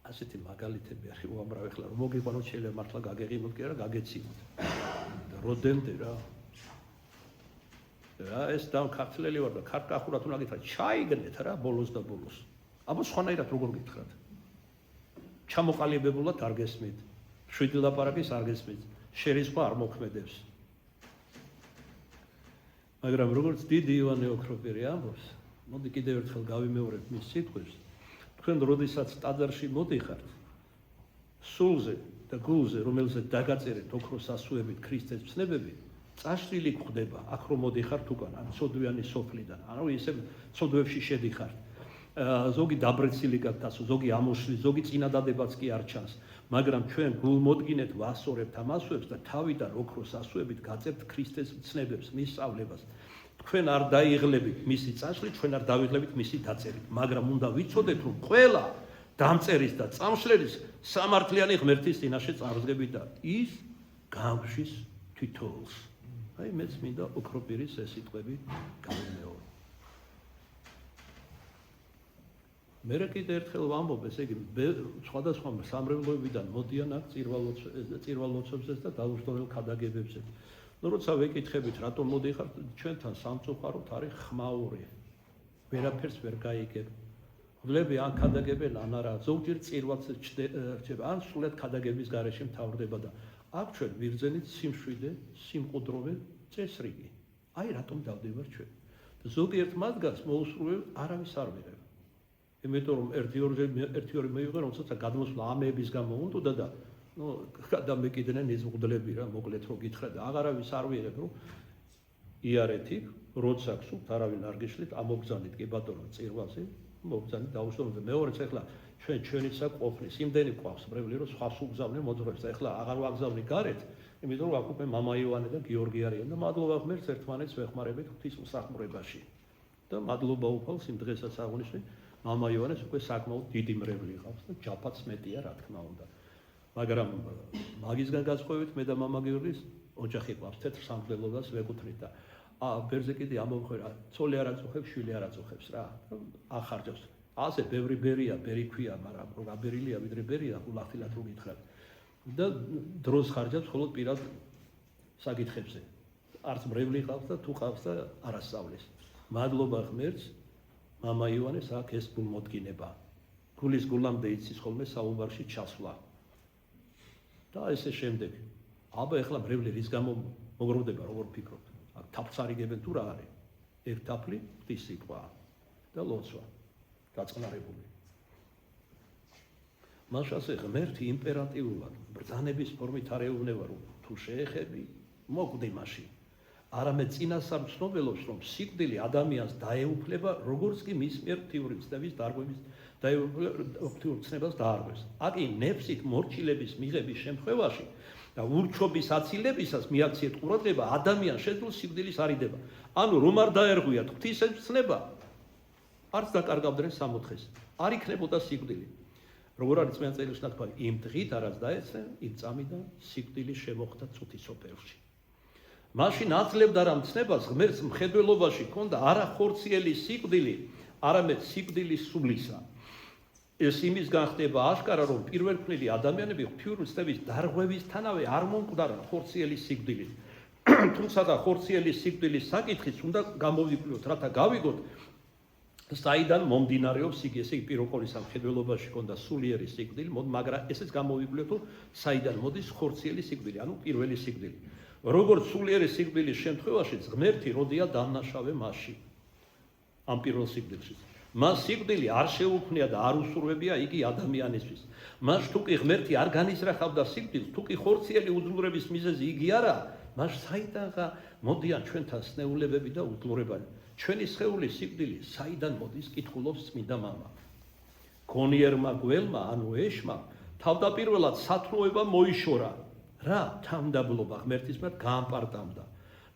ასეთი მაგალითები ახი უამრავი ხლა რომ მოგიყვანოთ შეიძლება მართლა გაგეღიმოთ კი არა გაგეცინოთ. და როდემდე რა? რა ეს დამქართლელი ვარ და ქართახურად უნდა გითხრათ, ჩაიგნეთ რა ბოლოს და ბოლოს. აბა სხვანაირად როგორ გითხრათ? ჩამოყალიბებულად არ გესმით. შვიდი ლაპარაკის არ გესმით. შერისხვა არ მოქმედებს. მაგრამ როგორც დიდი ივანე ოქროპირი ამბობს, მოდი კიდევ ერთხელ გავიმეორებ მის სიტყვებს. თქვენ როდესაც ტაძარში მოდიხართ, სულზე და გულზე, რომელზეც დაგაწერეთ ოქროს ასუებით ქრისტეს ცნებები, წაშლილი გვხდება, აქ რომ მოდიხართ უკან, ან ცოდვიანი სოფლიდან, ანუ ისე ცოდვებში შედიხართ. ზოგი დაბრეცილი გაქვთ ასო, ზოგი ამოშლი, ზოგი წინადადებაც კი არ ჩანს. მაგრამ ჩვენ გულმოდგინეთ ვასწორებთ ამ ასოებს და თავიდან ოქროს ასოებით გაწერთ ქრისტეს ცნებებს, მის სწავლებას. თქვენ არ დაიღლებით მისი წაშლით, ჩვენ არ დავიღლებით მისი დაწერით, მაგრამ უნდა ვიცოდეთ, რომ ყველა დამწერის და წამშლელის სამართლიანი ღმერთის წინაშე წარსდგებით და ის გამშის თითოეულს. აი მეც მინდა ოქროპირის ეს სიტყვები გავიმეორო. მე კიდე ერთხელ ვამბობ, ესე იგი სხვადასხვა სამრევლოებიდან მოდიან აქ წირვალოცებზეც და დაუსტურებელ ქადაგებებზე. როცა ვეკითხებით, რატომ მოდიხართ, ჩვენთან სამწუხაროდ არის ხმაური. ვერაფერს ვერ გაიგებ. ვლები ან ქადაგებენ, ან არა, ზოგჯერ წირვალს რჩება, ან სულად ქადაგების გარეშე მთავრდება და აქ ჩვენ ვირძენით სიმშვიდე, სიმყუდროვე წესრიგი. აი რატომ დავდივარ ჩვენ. ზოგიერთ მათგანს მოусურვებ არავის არ ვიღებ. იმიტომ რომ ერთი-ორი მეიღე, რომელსაც გადმოსვლა ამეების გამო უნდა და გადამეკიდნენ ის მღვდლები რა, მოკლედ რო გითხრა და აღარავის არ ვიღებ, რომ იარეთი, როცა გსურთ, არავინ არ გიშლით, ამოგზავნით კი ბატონო წირვალზე, მოგზავნით დაუსტურებთ. მეორეც ახლა ჩვენისა ყოფნის, იმდენი გვყავს მრევლი, რომ სხვას უგზავნე მოძღვრებს და ახლა აღარ ვაგზავნი გარეთ, იმიტომ რომ აქ უკვე მამა იოანე და გიორგი არიან და მადლობა ღმერთს ერთმანეთს ვეხმარებით ღვთისმსახურებაში. და მადლობა უფალს იმ დღესაც აღნიშნე მამა იოანეს უკვე საკმაოდ დიდი მრევლი ყავს და ჯაფაც მეტია რა თქმა უნდა. მაგრამ მაგისგან გასხოვებით მე და მამა გიორგის ოჯახი ყავს თეთრ სამღვდელობას ვეკუთვნით და ბერზე კიდე ამოვხვერა ცოლი არ აწუხებს, შვილი არ აწუხებს რა. ახარჯავს. ასე ბევრი ბერია, ბერი ქვია, მაგრამ რო გაბერილია ვიდრე ბერია, ულახილად რო გითხრათ. და დროს ხარჯავს მხოლოდ პირად საკითხებზე. არც მრევლი ყავს და თუ ყავს და არასწავლის. მადლობა ღმერთს მამა იოანეს აქ ეს გულმოდგინება. გულის გულამდე იცის ხოლმე საუბარში ჩასვლა. და ესე შემდეგ. აბა ეხლა მრევლი რის გამო მოგროვდება, როგორ ფიქრობთ? აქ თაფლს არიგებენ თუ რა არის? ერთ თაფლი ღვთის სიტყვა და ლოცვა. გაწყნარებული. მაშასე ღმერთი იმპერატიულად ბრძანების ფორმით არ ეუბნება, რომ თუ შეეხები, მოკვდი მაშინ. არამედ წინასწარ ცნობელობს, რომ სიკვდილი ადამიანს დაეუფლება, როგორც კი მის მიერ ღვთიური ცნების დარღვევის ღვთიურ ცნებას დაარღვევს. აკი ნეფსით მორჩილების მიღების შემთხვევაში და ურჩობის აცილებისას მიაქციეთ ყურადღება, ადამიანს შეძლო სიკვდილის არიდება. ანუ რომ არ დაერღვიათ ღვთის ცნება, არც დაკარგავდნენ სამოთხეს. არ იქნებოდა სიკვდილი. როგორ არის წმინდა წერილში ნათქვამი, იმ დღით არაც დაეცნენ, იმ წამიდან სიკვდილი შემოხდა წუთის სოფელში. მაშინ აძლევდა რა მცნებას ღმერთს მხედველობაში ჰქონდა არა ხორციელი სიკვდილი, არამედ სიკვდილის სულისა. ეს იმისგან ხდება აშკარა, რომ პირველქმნილი ადამიანები ღვთიური ცნების დარღვევისთანავე არ მომკვდარან ხორციელი სიკვდილით. თუმცა ხორციელი სიკვდილის საკითხიც უნდა გამოვიკვლიოთ, რათა გავიგოთ საიდან მომდინარეობს იგი, ესე იგი პიროკოლის სამხედველობაში ჰქონდა სულიერი სიკვდილი, მაგრამ ესეც გამოვიკვლიოთ, თუ საიდან მოდის ხორციელი სიკვდილი, ანუ პირველი სიკვდილი. როგორც სულიერი სიკვდილის შემთხვევაშიც ღმერთი როდია დამნაშავე მასში, ამ პირველ სიკვდილში. მას სიკვდილი არ შეუქმნია და არ უსურვებია იგი ადამიანისთვის. მას თუკი ღმერთი არ განიზრახავდა სიკვდილს, თუკი ხორციელი უძლურების მიზეზი იგი არაა, მას საიდანღა მოდიან ჩვენთან სნეულებები და უძლურებანი. ჩვენი სხეულის სიკვდილი საიდან მოდის, კითხულობს წმინდა მამა. გონიერმა გველმა, ანუ ეშმა, თავდაპირველად სათნოება მოიშორა, რა თამდაბლობა ღმერთის მიერ გაამპარტამდა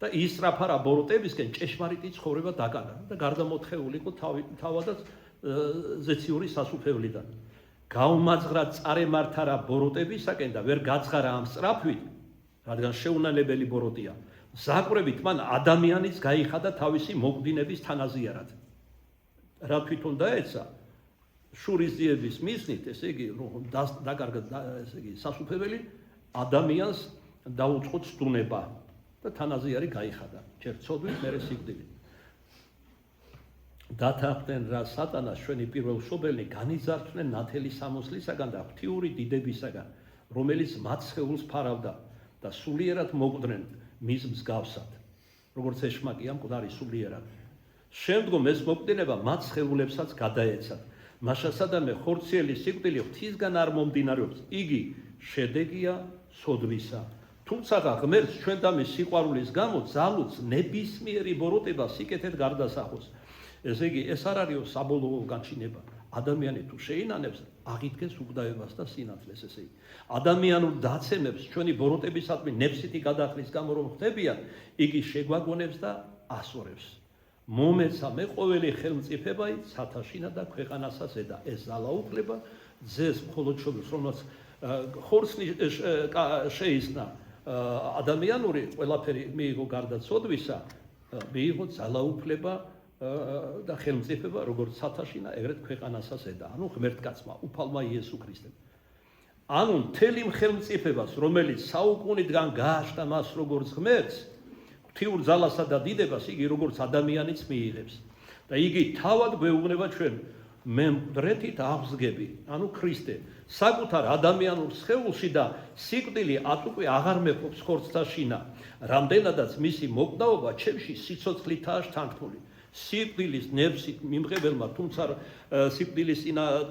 და ისრაფარა ბოროტებისკენ ჭეშმარიტი ცხოვრება დაკარგა და გარდამოთხეული იყო თავადაც ზეციური სასუფევლიდან. გაუმაძღრა წარემართარა ბოროტებისაკენ და ვერ გაცხარა ამ სწრაფვით, რადგან შეუნანებელი ბოროტია. ზაკვრებით მან ადამიანის გაიხადა თავისი მოგვდინების თანაზიარად. რა თვითონ დაეცა შურის ძიების მიზნით, ესე იგი დაკარგა ესე იგი სასუფეველი ადამიანს დაუწყო ცდუნება და თანაზიარი გაიხადა. ჯერ ცოდვით, მერე სიკვდილი. დათანხმდნენ რა სატანას ჩვენი პირველშობილნი განიზარდნენ ნათელი სამოსლისაგან და ღვთიური დიდებისაგან, რომელიც მათ სხეულს ფარავდა და სულიერად მოკვდნენ მის მსგავსად, როგორც ეშმაკია მკვდარი სულიერად. შემდგომ ეს მოკვდინება მათ სხეულებსაც გადაეცათ. მაშასადამე ხორციელი სიკვდილი ღვთისგან არ მომდინარეობს, იგი შედეგია სოდვისა. თუმცა ღმერთს ჩვენ და მის სიყვარულის გამო ძალუც ნებისმიერი ბოროტება სიკეთეთ გარდასახოს. ესე იგი, ეს არ არისო საბოლოო განჩინება. ადამიანი თუ შეინანებს, აღიდგეს უგდავებას და სინათლეს, ესე იგი. ადამიანურ დაცემებს ჩვენი ბოროტებისადმი ნებსითი გადახრის გამო რომ ხდებიან, იგი შეგვაგონებს და ასორებს. მომეცა მე ყოველი ხელმწიფებაი ცათაშინა და ქვეყანასა ზედა. ეს ძალაუფლება ძეს მხოლოდ შობილს, რომელსაც ხორცნი შეისნა ადამიანური ყველაფერი მიიღო გარდაცოდვისა, მიიღო ძალაუფლება და ხელმწიფება როგორც ცათაშინა, ეგრეთ ქვეყანასა ზედა. ანუ ღმერთკაცმა, უფალმა იესო ქრისტემ. ანუ მთელი ხელმწიფებას, რომელიც საუკუნიდან გააჩნდა მას როგორც ღმერთს, ღვთიურ ძალასა და დიდებას, იგი როგორც ადამიანიც მიიღებს. და იგი თავად გვეუბნება ჩვენ, მე მკვდრეთით აღსგები, ანუ ქრისტე, საკუთარ ადამიანურ სხეულში და სიკვდილი ატუკვე აღარ მეფობს ხორცთა შინა, რამდენადაც მისი მოკვდაობა ჩემში სიცოცხლითაა შთანთქმული. სიკვდილის ნებსით მიმღებელმა, თუმცა სიკვდილის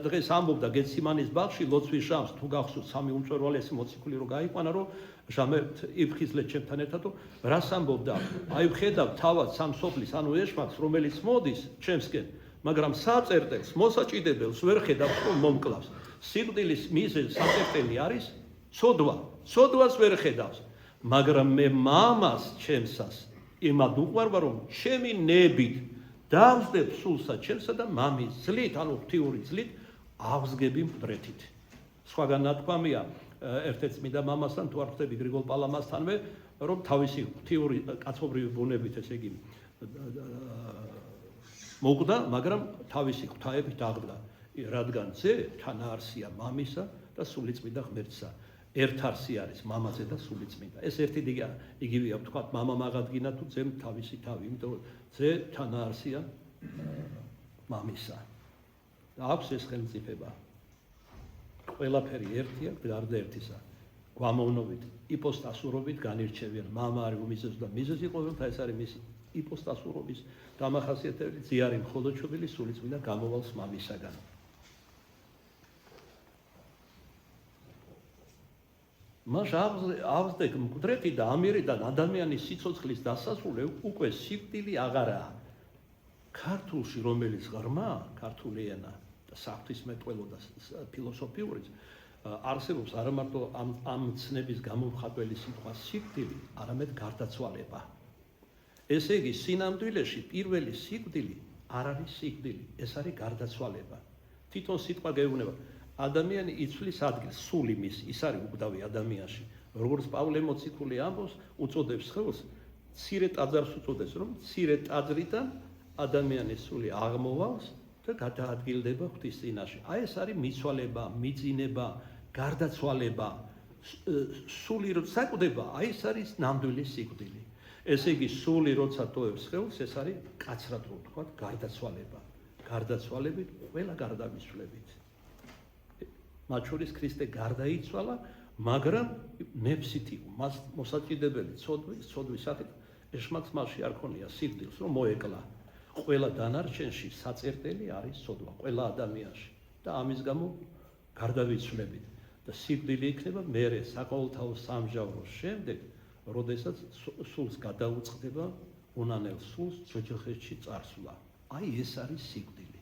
დღეს ამბობდა გეციმანის ბაღში ლოცვის ჟამს, თუ გახსოვთ სამი უმწვერვალესი მოციქული რო გაიყვანა, რომ ჟამეთ იფხიზლეთ ჩემთან ერთად, რას ამბობდა? აი ვხედავ თავად სამსოფლის, ანუ ეშმაკს, რომელიც მოდის ჩემსკენ, მაგრამ საწერტელს, მოსაჭიდებელს ვერ ხედავს, რომ მომკლავს. სიკვდილის მიზეზი საწერტელი არის ცოდვა, ცოდვას ვერ ხედავს, მაგრამ მე მამას ჩემსას იმად უყვარვა, რომ ჩემი ნებით დავსდებ სულსა ჩემსა და მამის ძლით, ანუ ღვთიური ძლით ავსგები მკვდრეთით. სხვაგან ნათქვამია ერთ-ერთ წმინდა მამასთან, თუ არ ხვდები გრიგოლ პალამასთანვე, რომ თავისი ღვთიური კაცობრივი ბუნებით, ესე იგი მოკვდა, მაგრამ თავისი ღვთაებით აღდგა, რადგან ძე თანაარსია მამისა და სულიწმინდა ღმერთსა. ერთ არსი არის მამაზე და სულიწმინდა. ეს ერთი იგივეა, ვთქვათ, მამა მაგადგინა თუ ძემ თავისი თავი, იმიტომ ძე თანაარსია მამისა. და აქვს ეს ხელმწიფება. ყველაფერი ერთია, გარდა ერთისა. გვამოვნობით, იპოსტასურობით განირჩევიან. მამა არის უმიზეს და მიზეზი ყოველთა, ეს არის მისი იპოსტასურობის დამახასიათებელი ძიარი მხოლოდ შობილი სულიწმინდა გამოვალს მამისაგან. მას აღსდეთ მკვდრეთი და ამირიდან ადამიანის სიცოცხლის დასასრულე უკვე სიკვდილი აღარაა. ქართულში, რომელიც ღრმა, ქართული ენა და საღვთისმეტყველო და ფილოსოფიურიც არსებობს არა მარტო ამ ცნების გამომხატველი სიტყვა სიკვდილი, არამედ გარდაცვალება. ესე იგი, სინამდვილეში პირველი სიკვდილი არ არის სიკვდილი, ეს არის გარდაცვალება. თვითონ სიტყვა გეუბნება ადამიანი იცვლის ადგილს, სული მის, ის არის უგდავი ადამიანში. როგორც პავლე მოციქული ამბობს, უწოდებს ხელს, მცირე ტაძარს უწოდებს, რომ მცირე ტაძრიდან ადამიანის სული აღმოვავს და გადაადგილდება ღვთის წინაშე. აი ეს არის მიცვალება, მიძინება, გარდაცვალება, სული რო საკვდება, აი ეს არის ნამდვილი სიკვდილი. ესე იგი სული როცა ტოვებს სხეულს, ეს არის კაცრად რო ვთქვათ, გარდაცვალება. გარდაცვალებით ყველა გარდამისვლებით. მათ შორის ქრისტე გარდაიცვალა, მაგრამ ნებსით იყო, მას მოსაჭიდებელი ცოდვის სახით ეშმაკს მასში არ ქონია სიკვდილს, რომ მოეკლა. ყველა დანარჩენში საწერტელი არის ცოდვა, ყველა ადამიანში და ამის გამო გარდავიცვლებით და სიკვდილი იქნება მერე საყოველთაო სამჟავოს შემდეგ, როდესაც სულს გადაუწყდება უნანელ სულს ჯოჯოხეთში წარსვლა. აი ეს არის სიკვდილი.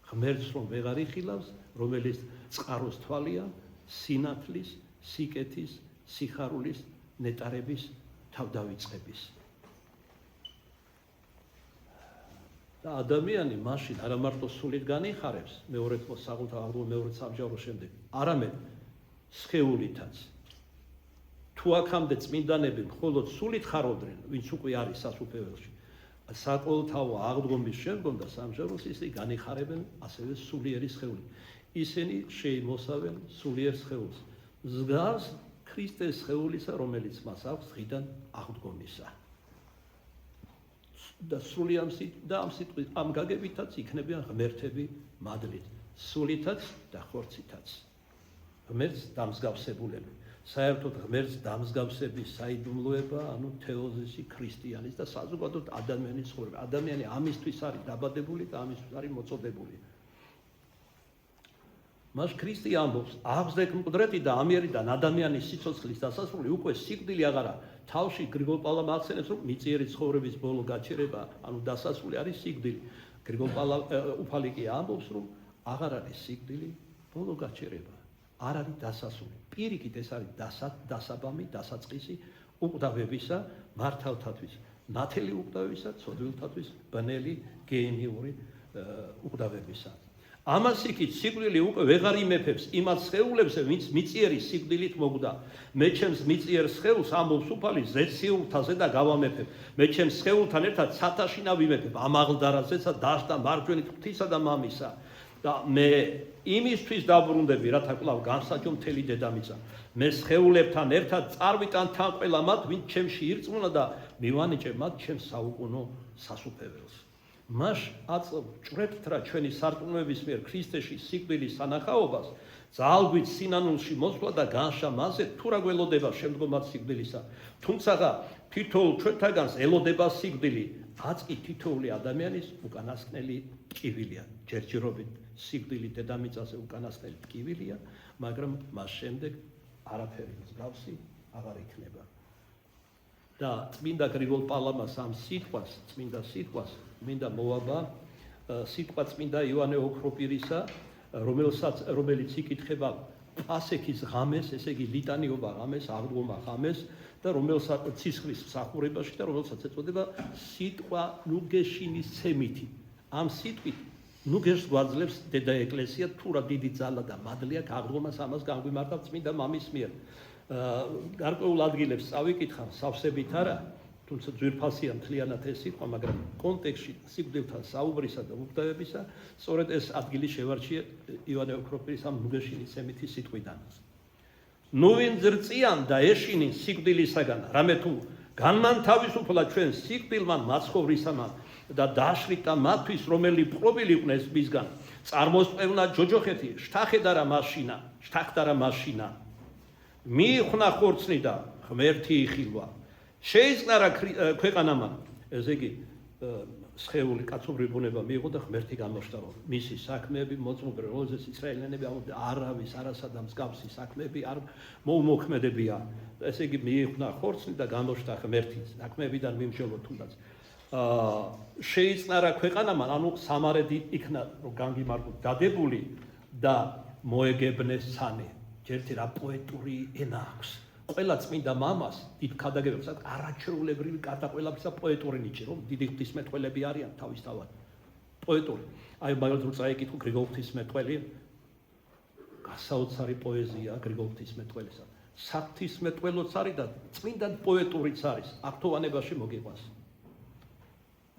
ღმერთს რომ ვეღარ იხილავს, რომელიც წყაროს თვალია, სინათლის, სიკეთის, სიხარულის, ნეტარების თავდავიწყების. და ადამიანი მაშინ არა მარტო სულით განიხარებს მეორე საყოველთაო აღდგომა მეორე სამჟავოს შემდეგ, არამედ სხეულითაც. თუ აქამდე წმინდანები მხოლოდ სულით ხარობდნენ, ვინც უკვე არის სასუფეველში, საყოველთაო აღდგომის შემდგომ და სამჟავოს ისე განიხარებენ ასევე სულიერი სხეულით. ისინი შეიმოსავენ სულიერ სხეულს, მსგავს ქრისტეს სხეულისა, რომელიც მას აქვს დღიდან აღდგომისა. და სრული ამ გაგებითაც იქნებიან ღმერთები მადლით, სულითაც და ხორცითაც. ღმერთს დამსგავსებულები. საერთოდ ღმერთს დამსგავსების საიდუმლოება, ანუ თეოზისი ქრისტიანის და საზოგადოდ ადამიანის ცხოვრება. ადამიანი ამისთვის არის დაბადებული და ამისთვის არის მოწოდებული. მას ქრისტე ამბობს, აღზრდეთ მკვდრეთი და ამიერიდან ადამიანის სიცოცხლის დასასრული უკვე სიკვდილი აღარა. თავში გრიგოლ პალამ ახსენებს, რომ მიწიერი ცხოვრების ბოლო გაჩერება, ანუ დასასრული არის სიკვდილი. გრიგოლ უფალი კი ამბობს, რომ აღარ არის სიკვდილი, ბოლო გაჩერება. არ არის დასასრული. პირიქით ეს არის დასაბამი, დასაწყისი უკვდავებისა, მართავთათვის, ნათელი უკვდავებისა, ცოდვილთათვის, ბნელი, გენიური უკვდავებისა. ამას იქით სიკვდილი უკვე ვეღარ იმეფებს იმათ სხეულებს, ვინც მიწიერი სიკვდილით მოკვდა. მე ჩემს მიწიერ სხეულს ამბობს უფალი ზეციულთაზე და გავამეფებ. მე ჩემს სხეულთან ერთად ცათაშინა ვიმეფებ, ამაღლდარაზეცა დაშტა მარჯვენით ღვთისა და მამისა. და მე იმისთვის დაბრუნდები, რათა კვლავ განსაჯო მთელი დედამიწა. მე სხეულებთან ერთად წარვიტან თან ყველა მათ, ვინც ჩემში ირწმუნა და მივანიჭე მათ ჩემს საუკუნო სასუფეველს. მას აწვრთით რა ჩვენი სარწმუნოების მიერ ქრისტეში სიკვდილის სანახაობას, ძალგვით სინანულში მოსვლა და განშა მასზე თუ რა გველოდება შემდგომად სიკვდილისა. თუმცა თითოეულ ჩვენთაგანს ელოდება სიკვდილი, აც კი თითოეული ადამიანის უკანასკნელი ტკივილია. ჯერჯერობით სიკვდილი დედამიწაზე უკანასკნელი ტკივილია, მაგრამ მას შემდეგ არაფერი მსგავსი აღარ იქნება. და წმინდა გრიგოლ პალამას ამ სიტყვას, მინდა მოვაბა სიტყვა წმინდა იოანე ოქროპირისა, რომელიც იკითხება პასექის ღამეს, ესე იგი ლიტანიობა ღამეს, აღდგომა ღამეს და რომელსაც ცისხლის მსახურებაში და რომელსაც ეწოდება სიტყვა ნუგეშინის ცემითი. ამ სიტყვით ნუგეშს გვაძლევს დედა ეკლესია, თუ რა დიდი ძალა და მადლი აქვს აღდგომას ამას განგვიმართა წმინდა მამის მიერ. გარკვეულ ადგილებს წავიკითხავ სავსებით არა, თუმცა ძვირფასია მთლიანად ეს სიტყვა, მაგრამ კონტექსტში სიკვდილთან საუბრისა და უკვდავებისა, სწორედ ეს ადგილი შევარჩიე იოანე ოქროპირის ამ ნუგეშინის ცემითი სიტყვიდან. ნუ ვინ ზრწიან და ეშინინ სიკვდილისაგან, რამე თუ განმანთავისუფლა ჩვენ სიკვდილმან მაცხოვრისამან და დაშრიტა მათთვის, რომელი პრობილი იყვნენ მისგან, წარმოსწევნა ჯოჯოხეთი, შთახედარა მაშინა. მიიხნა ხორცნი და ღმერთი იხილვა. შეიწყარა ქვეყანამან, ესე იგი სხეული კაცობრივი ბუნება მიიღო და ღმერთი გამოშთა, რომ მისი საქმეები მოწმობენ, როდესაც ისრაელიანები ამბობდნენ, არავის არასადა მსგავსი საქმეები არ მოუმოქმედებია. ესე იგი მიიხნა ხორცნი და გამოშთა ღმერთი, საქმეებიდან მიმშელო თუნდაც. შეიწყარა ქვეყანამან, ანუ სამარედი იქნა, რომ განგიმართო დადებული და მოეგებნეს სანი. ჯერთი რა პოეტური ენა აქვს. ყველა წმინდა მამას დიდ ქადაგებებს აქვს არაჩვეულებრივი კარტა ყველაფრისა პოეტური ნიჭი, რომ დიდი ღვთისმეტყველები არიან თავისთავად. პოეტური. აი მაგალითად რო წაიკითხო გრიგოლ ღვთისმეტყველი, გასაოცარი პოეზია გრიგოლ ღვთისმეტყველისა. საღვთისმეტყველოც არის და წმინდა პოეტურიც არის. აქტოვანებაში მოგიყვანს.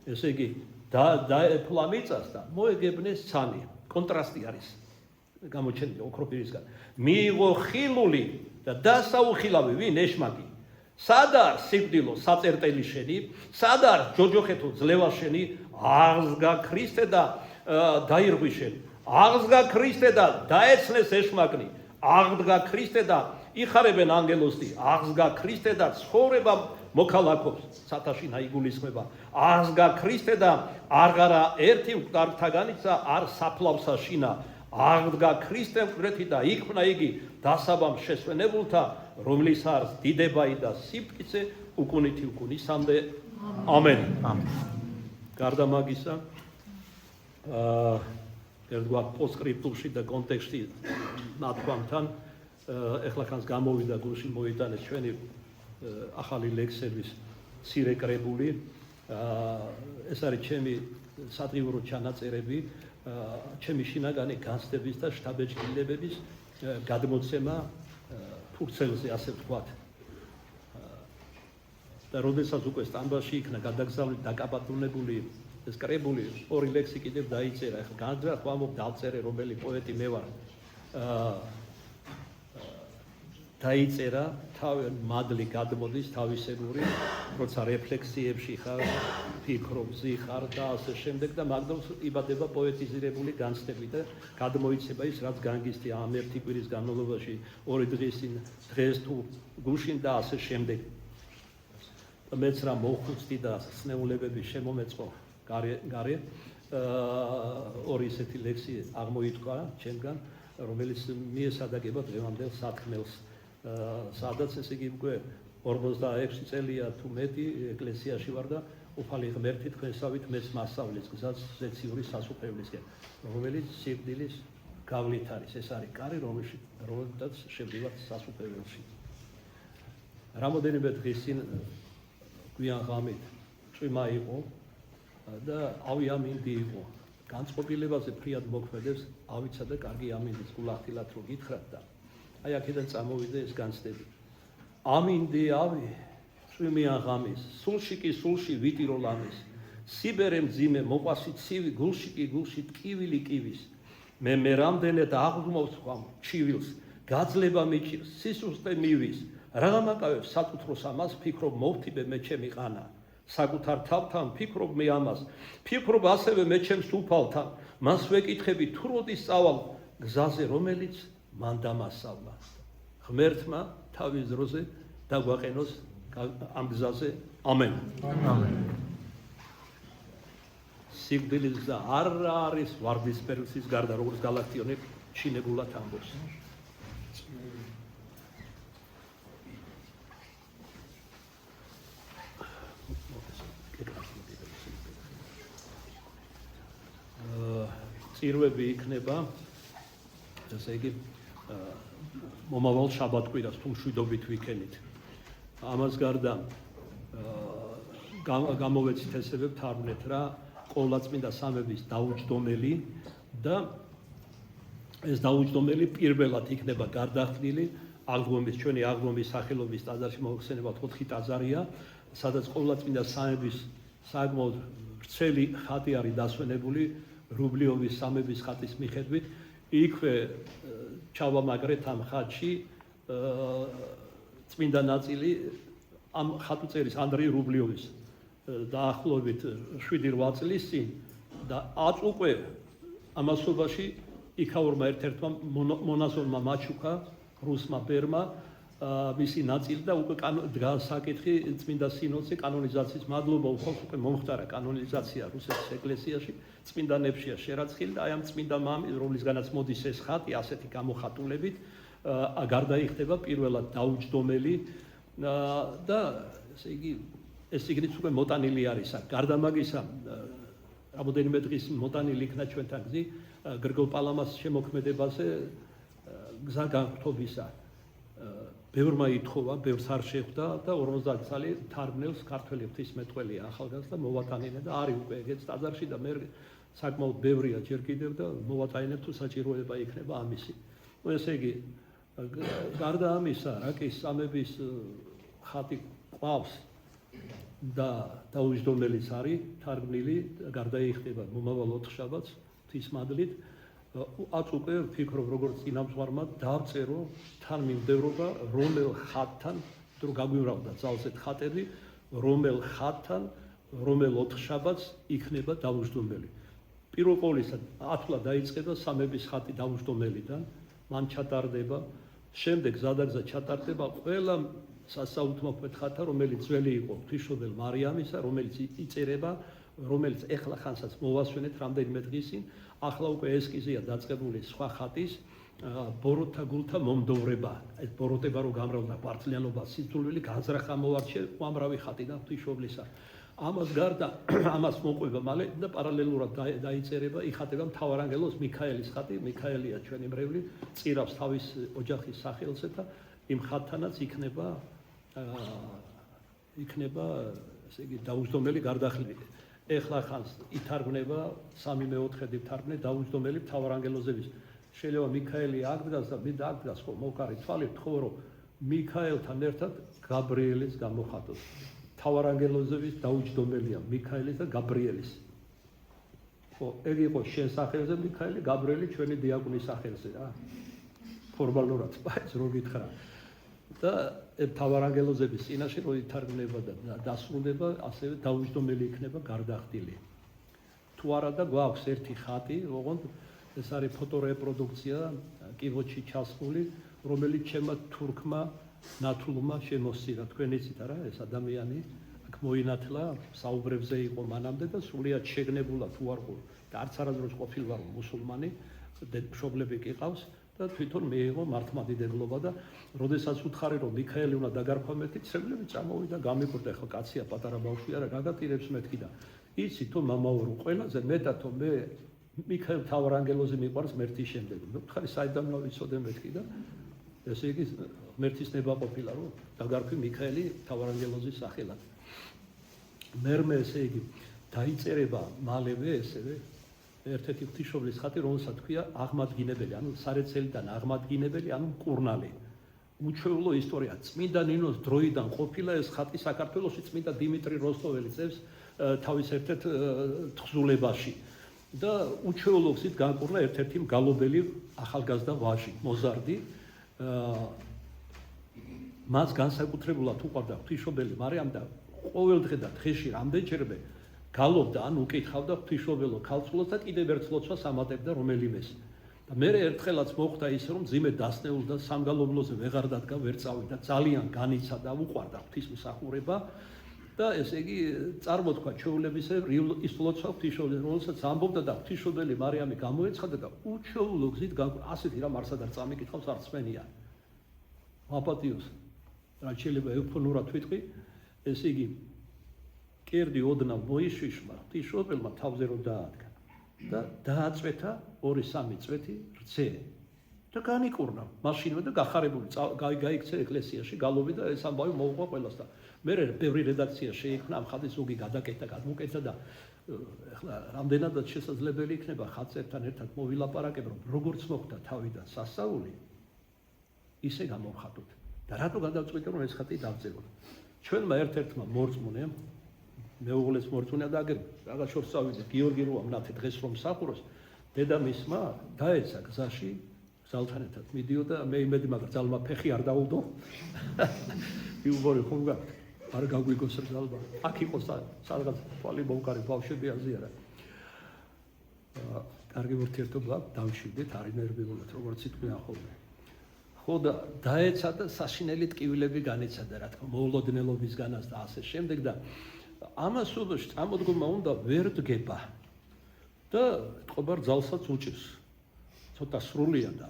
ესე იგი დაეფლა მიწას და მოეგებნეს სანი. კონტრასტი არის გამოჩენილი ოქროპირისგან. მიიღო ხილული და დასაუხილავი ვინ ეშმაკი სად არის სიკვდილო საწერტელი შენი, სად არის ჯოჯოხეთო ძლევა შენი, აღსგა ქრისტე და დაირღვი შენი, აღსგა ქრისტე და დაეცნეს ეშმაკნი, აღდგა ქრისტე და იხარებენ ანგელოსი, აღსგა ქრისტე და ცხოვრება მოქალაქობს, სათავში ნაიგულისხმება, აღსგა ქრისტე და აღარა ერთი მკვდართაგანიცა არ საფლავსა შინა, აღდგა ქრისტე მკვდრეთი და იქმნა იგი დასაბამ შესვენებულთა, რომლის არის დიდებაი და სიფრთხილე უკუნითი უკუნისამდე. ამენ. გარდა მაგისა, ერთგვარ პოსტსკრიპტუმში და კონტექსტში ნათქვამთან, ეხლა ხანს გამოვიდა გულში მოიტანეს ჩვენი ახალი ლექსების მცირე კრებული. ეს არის ჩემი სადღიურო ჩანაწერები, ჩემი შინაგანი განცდების და შთაბეჭდილებების გადმოცემა ფურცელზე, ასე ვთქვათ. და როდესაც უკვე სტამბაში იქნა გადაგზავნილი დაკაპატუნებული ეს კრებული, ორი ლექსი კიდევ დაიწერა. ეხლა განძრახ ვამბობ, დავწერე რომელი პოეტი მე ვარ. დაიწერა, მადლი გადმოდის თავისებური, როცა რეფლექსიებში ხარ, ფიქრობზე ხარ და ასე შემდეგ და მაგდროს იბადება პოეტიზირებული განცდები და გადმოიცება ის, რაც განგისტი ამ ერთი კვირის განმავლობაში, ორი დღეს თუ გუშინ და ასე შემდეგ. მეც რა მოხუცდი და სნეულებები შემომეწყო გარე, ორი ისეთი ლექსი აღმოითქვა ჩემგან, რომელიც მიესადაგება დღევანდელ სათქმელს. სადაც ესე იგი უკვე 46 წელია თუ მეტი ეკლესიაში ვარ და უფალი ღმერთი თქვენსავით მეც მასწავლის გზას ზეციური სასუფევლისკენ, რომელიც სიკვდილის გავლით არის. ეს არის კარი, რომელთაც შევდივართ სასუფეველში. რამოდენიმე დღის წინ გვიან ღამით წვიმა იყო და ავი ამინდი იყო. განწყობილებაზე ფრიად მოქმედებს, ავიცა და კარგი ამინდის გულახდილად რო გითხრათ და აი აქედან წამოვიდა ეს განცდები. ამინდი ავი, წვიმიან ღამის, სულში კი სულში ვიტირო ლამის, სიბერე მძიმე, მოყვასი ცივი, გულში კი გულში ტკივილი კივის. მე რამდენად აღგმოვს ხომ ჩივილს, გაძლება მიჭირს, სისუსტე მივის, რა მაკავებს საკუთროს ამას, ფიქრობ მოვთიბე მე ჩემი ყანა. საკუთარ თავთან ფიქრობ მე ამას, ფიქრობ ასევე მე ჩემს უფალთან, მას ვეკითხები თუ როდის სწავალ გზაზე, რომელიც მან დამასწავლა. ღმერთმა თავის დროზე დაგვაყენოს ამ გზაზე. ამენ. სიკვდილის გზა არ არის ვარდისფერისის გარდა, როგორც გალაქტიონი ჩინებულად ამბობს. წირვები იქნება, ესე იგი მომავალ შაბათ-კვირას თუ მშვიდობით ვიქენით. ამას გარდა გამოვეცით ესევე ვთარგმნეთ რა ყოვლადწმინდა სამების დაუჯდომელი და ეს დაუჯდომელი პირველად იქნება გარდაქმნილი აღდგომის, ჩვენი აღდგომის სახელობის ტაძარში მოხსენებათ 4 ტაძარია, სადაც ყოვლადწმინდა სამების საკმაოდ ვრცელი ხატი არის დასვენებული რუბლიოვის სამების ხატის მიხედვით. იქვე ჩავამაგრეთ ამ ხატში წმინდა ნაწილი ამ ხატუწერის ანდრეი რუბლიოვის დაახლოებით 7-8 წლის წინ და აწუყვე ამასობაში იქაურმა ერთ-ერთმა მონაზონმა მაჩუკა რუსმა ბერმა მისი ნაწილი და უკვე დგას საკითხი წმინდა სინოდზე კანონიზაციის მადლობა უხობს უკვე მომხდარა კანონიზაცია რუსეთის ეკლესიაში წმინდანებშია შერაცხილი და აი ამ წმინდა მამის რომლისგანაც მოდის ეს ხატი ასეთი გამოხატულებით გარდაიხდება პირველად დაუჯდომელი და ესე იგი ეს სიგნიც უკვე მოტანილი არის აქ. გარდა მაგისა რამოდენიმე დღის მოტანილი იქნა ჩვენთან გზი გრიგოლ პალამას შემოქმედებაზე გზა განხთობისა. ბევრმა ითხოვა, ბევრს არ შეხვდა და 50 წელი თარგმნელს ქართველი ღვთისმეტყველი ახალგაზრდა მოვატანინა და არის უკვე ეგეც ტაძარში და მე საკმაოდ ბევრია ჯერ კიდევ და მოვატანინებ თუ საჭიროება იქნება ამისი. ესე იგი გარდა ამისა, რაკის სამების ხატი ყავს და დაუჯდომელიც არის თარგმნილი, გარდაიხდება მომავალ 4 შაბათს ღვთის მადლით. აწუყე ვფიქრობ როგორც წინამძღვარმა დავწერო თან მიმდევრობა რომელ ხატთან თუ გაგვიმრავდა ძალზედ ხატები, რომელ ხატთან, რომელ 4 შაბათს იქნება დაუჯდომელი. პირველ ყოვლისა ათლა დაიწყება სამების ხატი დაუჯდომელიდან, მან ჩატარდება, შემდეგ ზადაგზა ჩატარდება ყველა სასაუთმოქმედ ხატა, რომელიც ძველი იყო ღვთისმშობელ მარიამისა, რომელიც იწერება, რომელიც ეხლა ხანსაც მოვასვენეთ რამდენიმე დღის წინ, ახლა უკვე ესკიზია დაწყებული სხვა ხატის ბოროტთა გულთა მომდოვრება. ეს ბოროტება რო გამრავლდა კვართლიანობა, სიძულვილი განზრახა მოვარჩე უამრავი ხატიდან ღვთისმშობლისა. ამას გარდა ამას მოყვება მალე და პარალელურად დაიწერება, იხატება მთავარანგელოს მიქაელის ხატი, მიქაელია ჩვენი მრევლი, წირავს თავის ოჯახის სახელზე და იმ ხატთანაც იქნება ესე იგი დაუჯდომელი გარდახვილი. ეხლა ხანს ითარგმნება 3/4 ითარგმნე დაუჯდომელი მთავარანგელოზების. შეიძლება მიქაელი აღდგას და მით აღდგას ხო მოვკარი თვალით ხო რომ მიქაელთან ერთად გაბრიელის გამოხატოს. მთავარანგელოზების დაუჯდომელია მიქაელის და გაბრიელის. ხო, ეგ იყო შენ სახელზე მიქაელი, გაბრიელი ჩვენი დიაკონის სახელზე რა. ფორმალურად ეს რო გითხრა. და მთავარანგელოზების წინაშე რო ითარგმნება და დასრულდება, ასევე დაუჯდომელი იქნება გარდახდილი. თუ არა და გვაქვს ერთი ხატი, ოღონდ ეს არის ფოტორეპროდუქცია კიბოჩი ჩასხული, რომელიც ჩემმა თურქმა ნათლუმა შემოსცირა. თქვენ იცით არა, ეს ადამიანი აქ მოინათლა, საუბრებზე იყო მანამდე და სრულიად შეგნებულა თუ არ ყო და არც არასდროს ყოფილვარ მუსულმანი, მშობლები კი ყავს და თვითონ მიიღო მართლმადიდებლობა და როდესაც უთხარი რომ მიქაელი უნდა დაგარქვა მეთქი, ცევლები წამოვიდა, გამიკვირდა, ხო კაცია პატარა ბავშვი არა, გაგატირებს მეთქი და იცი თუ მამაურო ყველაზე მეტად თუ მე მიქაელ მთავარანგელოზი მიყვარს მერთის შემდეგ. უთხარი საიდან მოვიცოდე მეთქი და ესე იგი მერთის ნება ყოფილა რომ დაგარქვი მიქაელი მთავარანგელოზის სახელად. მერმე ესე იგი დაიწერება მალევე ესევე ერთ-ერთი ღვთისმშობლის ხატი, რომელსაც თქვია აღმადგინებელი, ანუ სარეცელიდან აღმადგინებელი, ანუ მკურნალი. უჩვეულო ისტორია. წმინდა ნინოს დროიდან ყოფილა ეს ხატი საქართველოში წმინდა დიმიტრი როსტოველი წევს თავის ერთ-ერთ თხზულებაში. და უჩვეულო გზით განკურნა ერთ-ერთი მგალობელი ახალგაზრდა ვაჟი, მოზარდი. მას განსაკუთრებულად უყვარდა ღვთისმშობელი მარიამ და ყოველდღე და დღეში რამდენჯერმე გალობდა, ან უკითხავდა ღვთისმშობელო ქალწულოს და კიდევ ერთ ლოცვას ამატებდა რომელიმეს. და მე ერთხელაც მოხდა ისე რომ ძიმე დასნეულ და სამგალობლოზე ვეღარ დადგა, ვერ წავიდა, ძალიან განიცა და უყვარდა ღვთისმსახურება. და ესე იგი წარმოთქვა ჩვეულებისა ის ლოცვა ღვთისმშობლის, რომელსაც ამბობდა და ღვთისმშობელი მარიამი გამოეცხადა და უჩვეულო გზით ასეთი რამ არსად არ წამიკითხავს არც მენია. აპატიოს რაც შეიძლება ეუფონურად ვიტყვი, ესე იგი კერდი ოდნავ მოიშიშმა ღვთისმშობელმა თავზე რომ დაადგა და დააწვეთა 2-3 წვეთი რძე და განიკურნა მაშინვე და გახარებული გაიქცა ეკლესიაში გალობი და ეს ამბავი მოუყვა ყველას და მე ბევრი რედაქცია შეიქმნა ამ ხატის ზოგი გადაკეთა გადმოკეთა და ეხლა რამდენადაც შესაძლებელი იქნება ხატებთან ერთად მოვილაპარაკებ რომ როგორც მოხდა თავიდან სასწაული ისე გამოვხატოთ და რატო გადავწყვიტე რომ ეს ხატი დავწერო ჩვენმა ერთ-ერთმა მორწმუნემ მეუღლეს მორწმუნე და აგერ რაღაც შორს წავიდა გიორგი როამ ნათი დღეს რომ სახუროს დედამისმა დაეცა გზაში ძალთან ერთად მიდიოდა მე იმედი მაგრამ ძალმა ფეხი არ დაუდო იუბორი ხომ გაქვს არ გაგვიგოს ძალმა აქ იყო სადღაც თვალი მომკარი ბავშვები აზიარა კარგი ურთიერთობა დავშვიდეთ არ ინერვიულად როგორც იტყვიან ხოლმე ხო და დაეცა და საშინელი ტკივილები განეცადა რა თქმა მოულოდნელობისგანაც და ასე შემდეგ და ამას უდოში წამოდგომა უნდა ვერ დგება და თყობარ ძალსაც უჭირს ცოტა სრულია და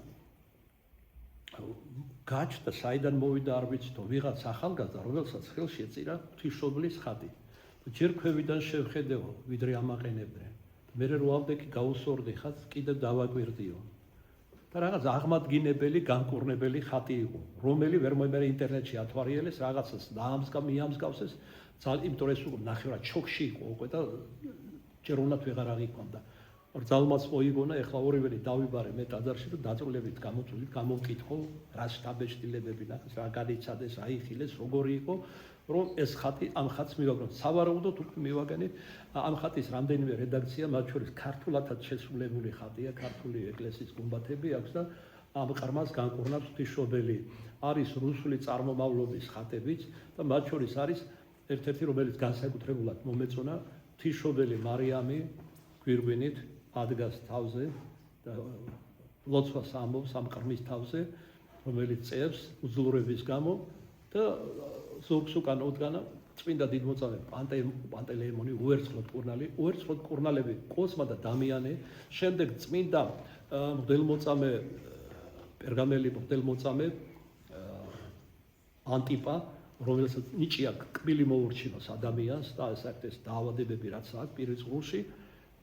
გაჩნდა საიდან მოვიდა არ ვიცი თუ ვიღაც ახალგაზრდა რომელსაც ხელში ეწირა ღვთისმშობლის ხატი ჯერ ქვევიდან შევხედეო ვიდრე ამაყენებდნენ მე რო ავდექი გაუსორდი ხატს კიდევ დავაკვირდიო და რაღაც აღმადგინებელი განკურნებელი ხატი იყო რომელი ვერ მომერე ინტერნეტში ათვარიელეს რაღაცას მიამსგავსეს იმიტომ ეს უკვე ნახევრად შოქში იყო უკვე და ჯერ უნდათ ვეღარ აღიქვამდა ძალმაც მოიგონა ეხლა ორივენი დავიბარე მე ტაძარში და დაწვრილებით გამოწვევით გამოვკითხო რა შტაბეშტილებები ნახეს რა განიცადეს რა იხილეს როგორი იყო რომ ეს ხატი ამ ხატს მივაგნოთ სავარაუდოდ უკვე მივაგენით ამ ხატის რამდენიმე რედაქცია მათ შორის ქართულადაც შესრულებული ხატია ქართული ეკლესიის გუმბათები აქვს და ამ ყრმას განკურნავს ღვთისმშობელი. არის რუსული წარმომავლობის ხატებიც და მათ შორის არის ერთ-ერთი, რომელიც განსაკუთრებულად მომეწონა ღვთისმშობელი მარიამი გვირგვინით ადგას თავზე და ლოცვას ამბობს ამ ყრმის თავზე, რომელიც წერს უძლურების გამო და ზოგს უკან ოდგანა წმინდა დიდმოწამე პანტელეიმონი უერცხლოდ კურნალები კოსმა და დამიანე, შემდეგ წმინდა მღვდელმოწამე პერგამელი მღვდელმოწამე ანტიპა, რომელსაც ნიჭია კბილი მოურჩინოს ადამიანს და ეს დაავადებები რაც აქვს პირის ღრუში,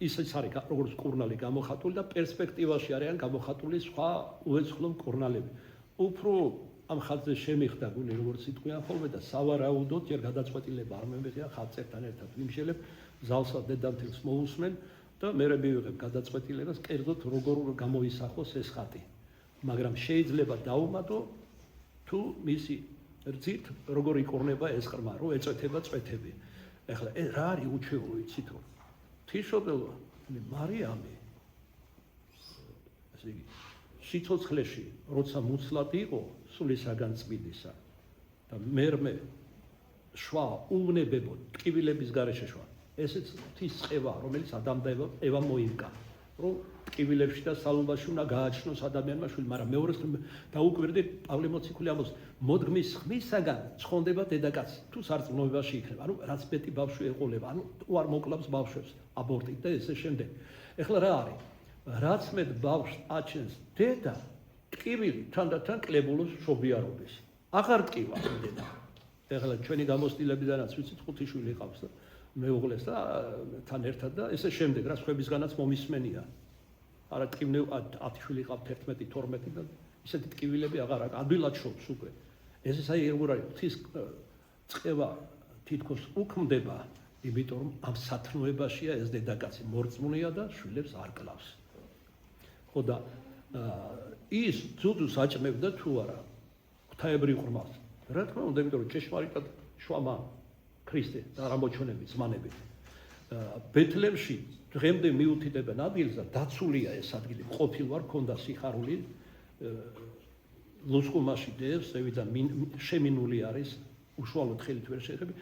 ისიც არის როგორც კურნალი გამოხატული და პერსპექტივაში არიან გამოხატული სხვა უეცხლო კურნალები. უფრო ამ ხაზზე შემიხდა გული როგორც იტყვიან ხოლმე და სავარაუდოდ ჯერ გადაწყვეტილება არ მომიღია ხალხთან ერთად ვიმშელებ ზალსა დედამთილს მოусმენ და მე მივიღებ გადაწყვეტილებას კერძოდ როგორ გამოისახოს ეს ხატი. მაგრამ შეიძლება დაუმატო თუ მისი რძით როგორ იკურნება ეს ყრმა, რომ ეწვეთება წვეთები. ეხლა რა არის უჩვეულო იცით რომ ღვთისმშობელი მარიამი ესე იგი სიცოცხლეში როცა მუცლად იყო სულისაგან წმინდისა და მერმე შვა უვნებებოდ ტკივილების გარეშე შვა ესეც ღვთის წყევა რომელიც ადამს და ევამ მოიმკა რომ ტკივილებში და სალონაში უნდა გააჩნოს ადამიანმა შვილი, მაგრამ მეორეს დაუკვირდი პავლე მოციქული ამბობს მოდგმის ხმისაგან ცხონდება დედაკაცი თუ სარწმუნოებაში იქნება, ანუ რაც მეტი ბავშვი ეყოლება, ანუ თუ არ მოკლავს ბავშვებს აბორტით და ესე შემდეგ. ეხლა რა არის? რაც მეტ ბავშვს აჩენს დედა, ტკივილი თანდათან კლებულობს შობიარობის. აღარ ტკივა დედა. ეხლა ჩვენი გამოცდილებიდანაც ვიცით 5 შვილი ყავს და მეუღლეს და თან ერთად და ესე შემდეგ რა სხვებისგანაც მომისმენია. არა ტკივნევ 10 შვილი ყავთ 11, 12 და ისეთი ტკივილები აღარ აქვს. ადვილად შობს უკვე. ეს აი როგორ არის ღვთის წყევა თითქოს უქმდება, იმიტომ რომ ამ სათნოებაშია ეს დედაკაცი მორწმუნეა და შვილებს არ კლავს. ხო და ის ძუძუს აჭმევდა თუ არა ღვთაებრივ ყრმას. რა თქმა უნდა, იმიტომ რომ ჭეშმარიტად შვამა ქრისტე და რამოჩვენების ზმანებით. ბეთლემში დღემდე მიუთითებენ ადგილს და დაცულია ეს ადგილი. ყოფილ ვარ, ქონდა სიხარული ლუსკუმაში დევს, ზევიდან შემინული არის, უშუალოდ ხელით ვერ შეეხები.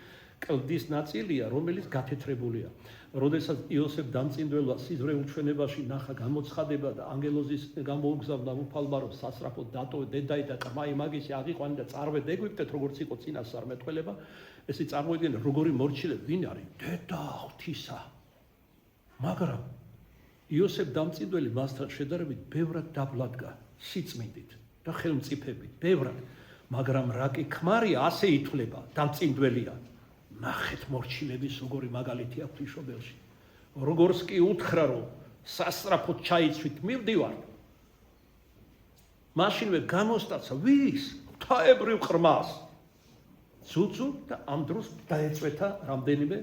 კლდის ნაწილია, რომელიც გათეთრებულია. როდესაც იოსებ დამწინდველმა სიზრეულ ჩვენებაში ნახა გამოცხადება და ანგელოზის გამოუგზავნა უფალმა რომ სასწრაფოდ დატოვე დედაი და ყმაი მაგისი აღიყვანი და წარვედ ეგვიპტეთ, როგორც იყო წინასწარ მეტყველება, ესე წარმოიდგინე როგორი მორჩილები, ვინ არის? დედა ღვთისა. მაგრამ იოსებ დამწინდველი მასთან შედარებით ბევრად დაბლადგა სიწმინდით და ხელმწიფებით, ბევრად, მაგრამ რა კი ქმარია ასე ითვლება, დამწინდველია. ნახეთ მორჩილების როგორი მაგალითი აქვს ღვთისმშობელში. როგორც კი უთხრა რომ სასწრაფოდ ჩაიცვით მივდივარ. მაშინვე გამოსტაცა ვის? ღვთაებრივ ყრმას. ძუძუ და ამ დროს დაეწვეთა რამდენიმე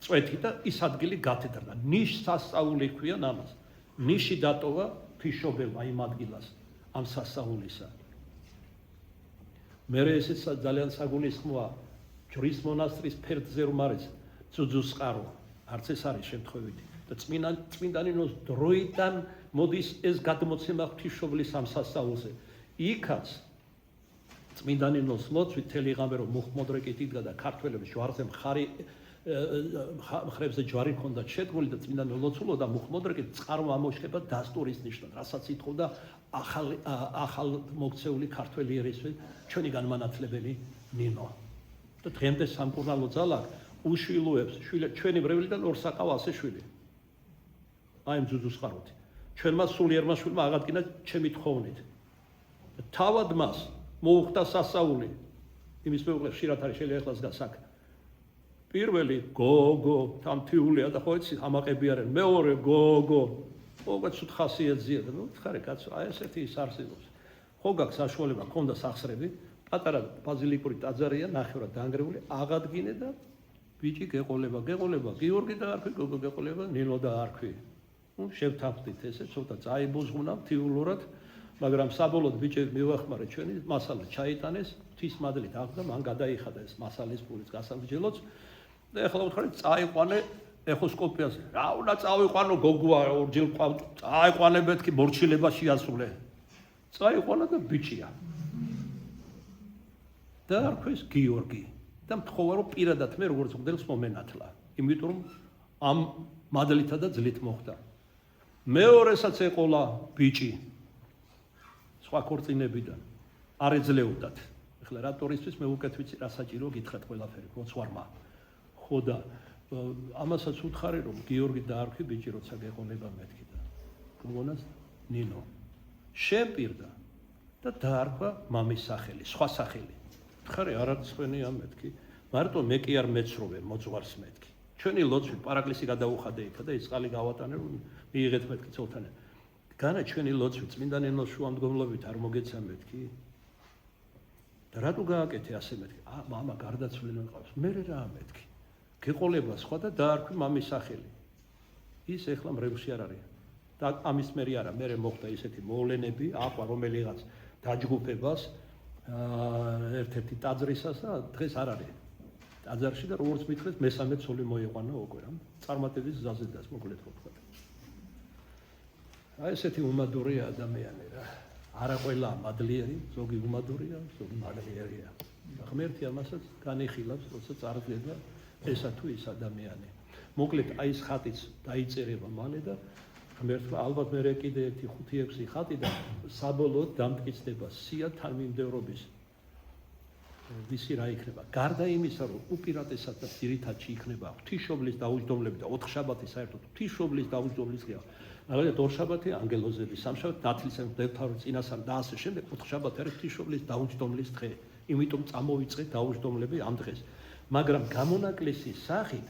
წვეთი და ის ადგილი გათეთრდა. ნიშს სასწაული ჰქვია ამას. ნიში დატოვა ღვთისმშობელმა იმ ადგილას ამ სასწაულისა. მე ესეც ძალიან საგულისხმოა ჯვრის მონასტრის ფერდზე რომ არის ძუძუს წყარო, არც ეს არის შემთხვევითი და წმინდანინოს დროიდან მოდის ეს გადმოცემა ღვთისმშობლის ამ სასწაულზე. იქაც წმინდანინოს ლოცვით თელი ღამე რომ მუხმოდრეკით იდგა და ქართველების ჯვარზე მხრებზე ჯვარი ჰქონდა შედგმული და წმინდანი ლოცულობდა მუხმოდრეკით წყარო ამოშება დასტურის ნიშნად, რასაც ითხოვდა ახალ მოქცეული ქართველი ერისვე ჩვენი განმანათლებელი ნინო. და დღემდე სამკურნალო ძალა უშვილოებს ჩვენი ბრევლიდან ორ საკავა ასე შვილი. აი ძუძუს ხაროთი. ჩვენმა სულიერმა შვილმა აღადგინა ჩემი თხოვნით. თავად მას მოუხდა სასაული. იმის მეუღლე ხშირად არის შეიძლება ახლას გასაკ. პირველი გოგო, თამთიულია და ხო იცი ამაყები არიან. მეორე გოგო. ოღონდ ცუდ ხასიათზია და უთხარი კაცო, აი ესეთი ის არსებობს. ხო გაქვს საშუალება, ქონდა სახსრები. პატარა ბაზილიკური ტაძარია ნახევრად დაანგრეული, აღადგინე და ბიჭი გეყოლება, გიორგი და არქვი, გოგო გეყოლება, ნინო და არქვი. შევთანხმდით ესე, ცოტა წაიბუზღუნა მთიულურად, მაგრამ საბოლოოდ ბიჭები მივახმარე ჩვენი მასალა ჩაიტანეს, ღვთის მადლით აღდა, მან გადაიხადა ეს მასალის პულიც გასამრჯელოც და ეხლა უთხარი წაიყვანე ეხოსკოპიაზე. რა უნდა წავიყვანო გოგოა ორჯერ ყავთ, წაიყვანე მეთქი მორჩილებაში ასულე. წაიყვანა და ბიჭია. დაარქვეს გიორგი და მთხოვა რომ პირადად მე როგორც მგდელს მომენათლა. იმიტომ რომ ამ მადლითა და ძლით მოხდა. მეორესაც ეყოლა ბიჭი სხვა ქორწინებიდან არ ეძლეოდათ. ეხლა რატორისთვის მე უკეთ ვიცი რა საჭირო გითხრათ ყველაფერი მოცვარმა. ხო და ამასაც უთხარი რომ გიორგი დაარქვი ბიჭი როცა გეყოლება მეთქი და გმონას ნინო შემპირდა და დაარქვა მამის სახელი, სხვა სახელი. ხარი არ არის ხვენია მეთქი, მარტო მე კი არ მეცროვე მოძღვარს მეთქი. ჩვენი ლოცვი პარაკლისი გადაუხადე იქა და ის წყალი გავატანე რომ მიიღეთ მეთქი ცოლთანა. განა ჩვენი ლოცვი წმინდა ნინოს შუამდგომლობით არ მოგეცა მეთქი. და რატო გააკეთე ასე მეთქი? მამა გარდაცვლილი მყავს. მე რა მეთქი? გეყოლება სხვა და დაარქვი მამის სახელი. ის ეხლა მრევლში არ არის. და ამის მერი არა, მე მოხდა ისეთი მოვლენები, აყვა რომელიღაც დაჯგუფებას ერთ-ერთი ტაძრისას და დღეს არ არის. ტაძარში და როგორც მithქვეს, მესამე ცოლი მოიყვანა უკვე რა. წარმატების გზაზე დას მოკლედ ხო თქვა. აი ესეთი უმადური ადამიანი რა. არა ყველა მადლიერი, ზოგი უმადურია, ზოგი მადლიერია. ღმერთი ამასაც განიხილავს, როცა წარდგება ესა თუ ის ადამიანი. მოკლედ აი ეს ხატიც დაიწერება მალე და ღმერთმა ალბათ მე კიდე 5-6 ხატი და საბოლოოდ დამტკიცდება სია თანმიმდევრობის ვისი რა იქნება. გარდა იმისა, რომ უპირატესად და ძირითადში იქნება ღვთისმშობლის დაუჯდომლები და 4 შაბათი საერთოდ ღვთისმშობლის დაუჯდომლის დღეა. მაგალითად 2 შაბათი ანგელოზების, 3 შაბათი ნათლისმცემლის, მღვდელმთავრის წინასწარ და ასე შემდეგ 4 შაბათი არის ღვთისმშობლის დაუჯდომლის დღე. იმიტომ წამოვიწყე დაუჯდომლები ამ დღეს. მაგრამ გამონაკლისის სახით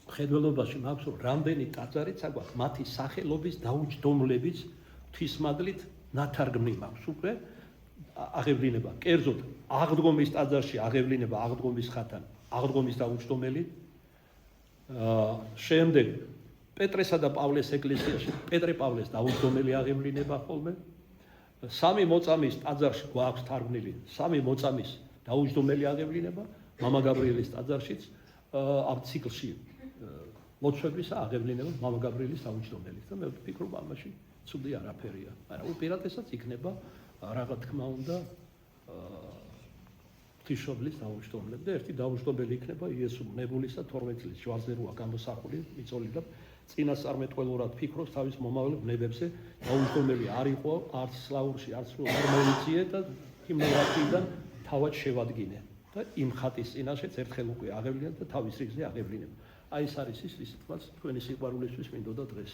ხედველობაში მაქვს რომ რამდენი ტაძარიც აგვაქვს მათი სახელობის დაუჯდომლების ღვთისმადლით ნათარგმნი მაქვს უკვე აღევლინება. კერძოდ აღდგომის ტაძარში აღევლინება აღდგომის ხათან, აღდგომის დაუჯდომელი. შემდეგ პეტრესა და პავლეს ეკლესიაში პეტრე პავლეს დაუჯდომელი აღევლინება ხოლმე. 3 მოწამის ტაძარში გვაქვს თარგმნილი 3 მოწამის დაუჯდომელი აღევლინება. მამა გაბრიელის ტაძარშიც ამ ციკლში ლოცვების აღევლინება მამა გაბრიელის დაუჯდომელი. და მე ვფიქრობ ამაში ცუდი არაფერია. მაგრამ უპირატესად იქნება რაღა თქმა უნდა ღვთისმშობლის დაუჯდომლები და ერთი დაუჯდომელი იქნება იესო ნებულისა 12 წლის ჯვარზე როა გამოსახული მიწოლი და წინასწარმეტყველურად ფიქრობს თავის მომავალ ბნებებზე დაუჯდომელი არ იყო არც სლავურში არც მოვიციე და ჰიმნოგრაფიიდან თავად შევადგინე და იმ ხატის წინაშეც ერთხელ უკვე აღევლინებ და თავის რიგზე აღევლინება. აი ეს არის ის, რის თქმაც თქვენი სიყვარულისთვის მინდოდა დღეს.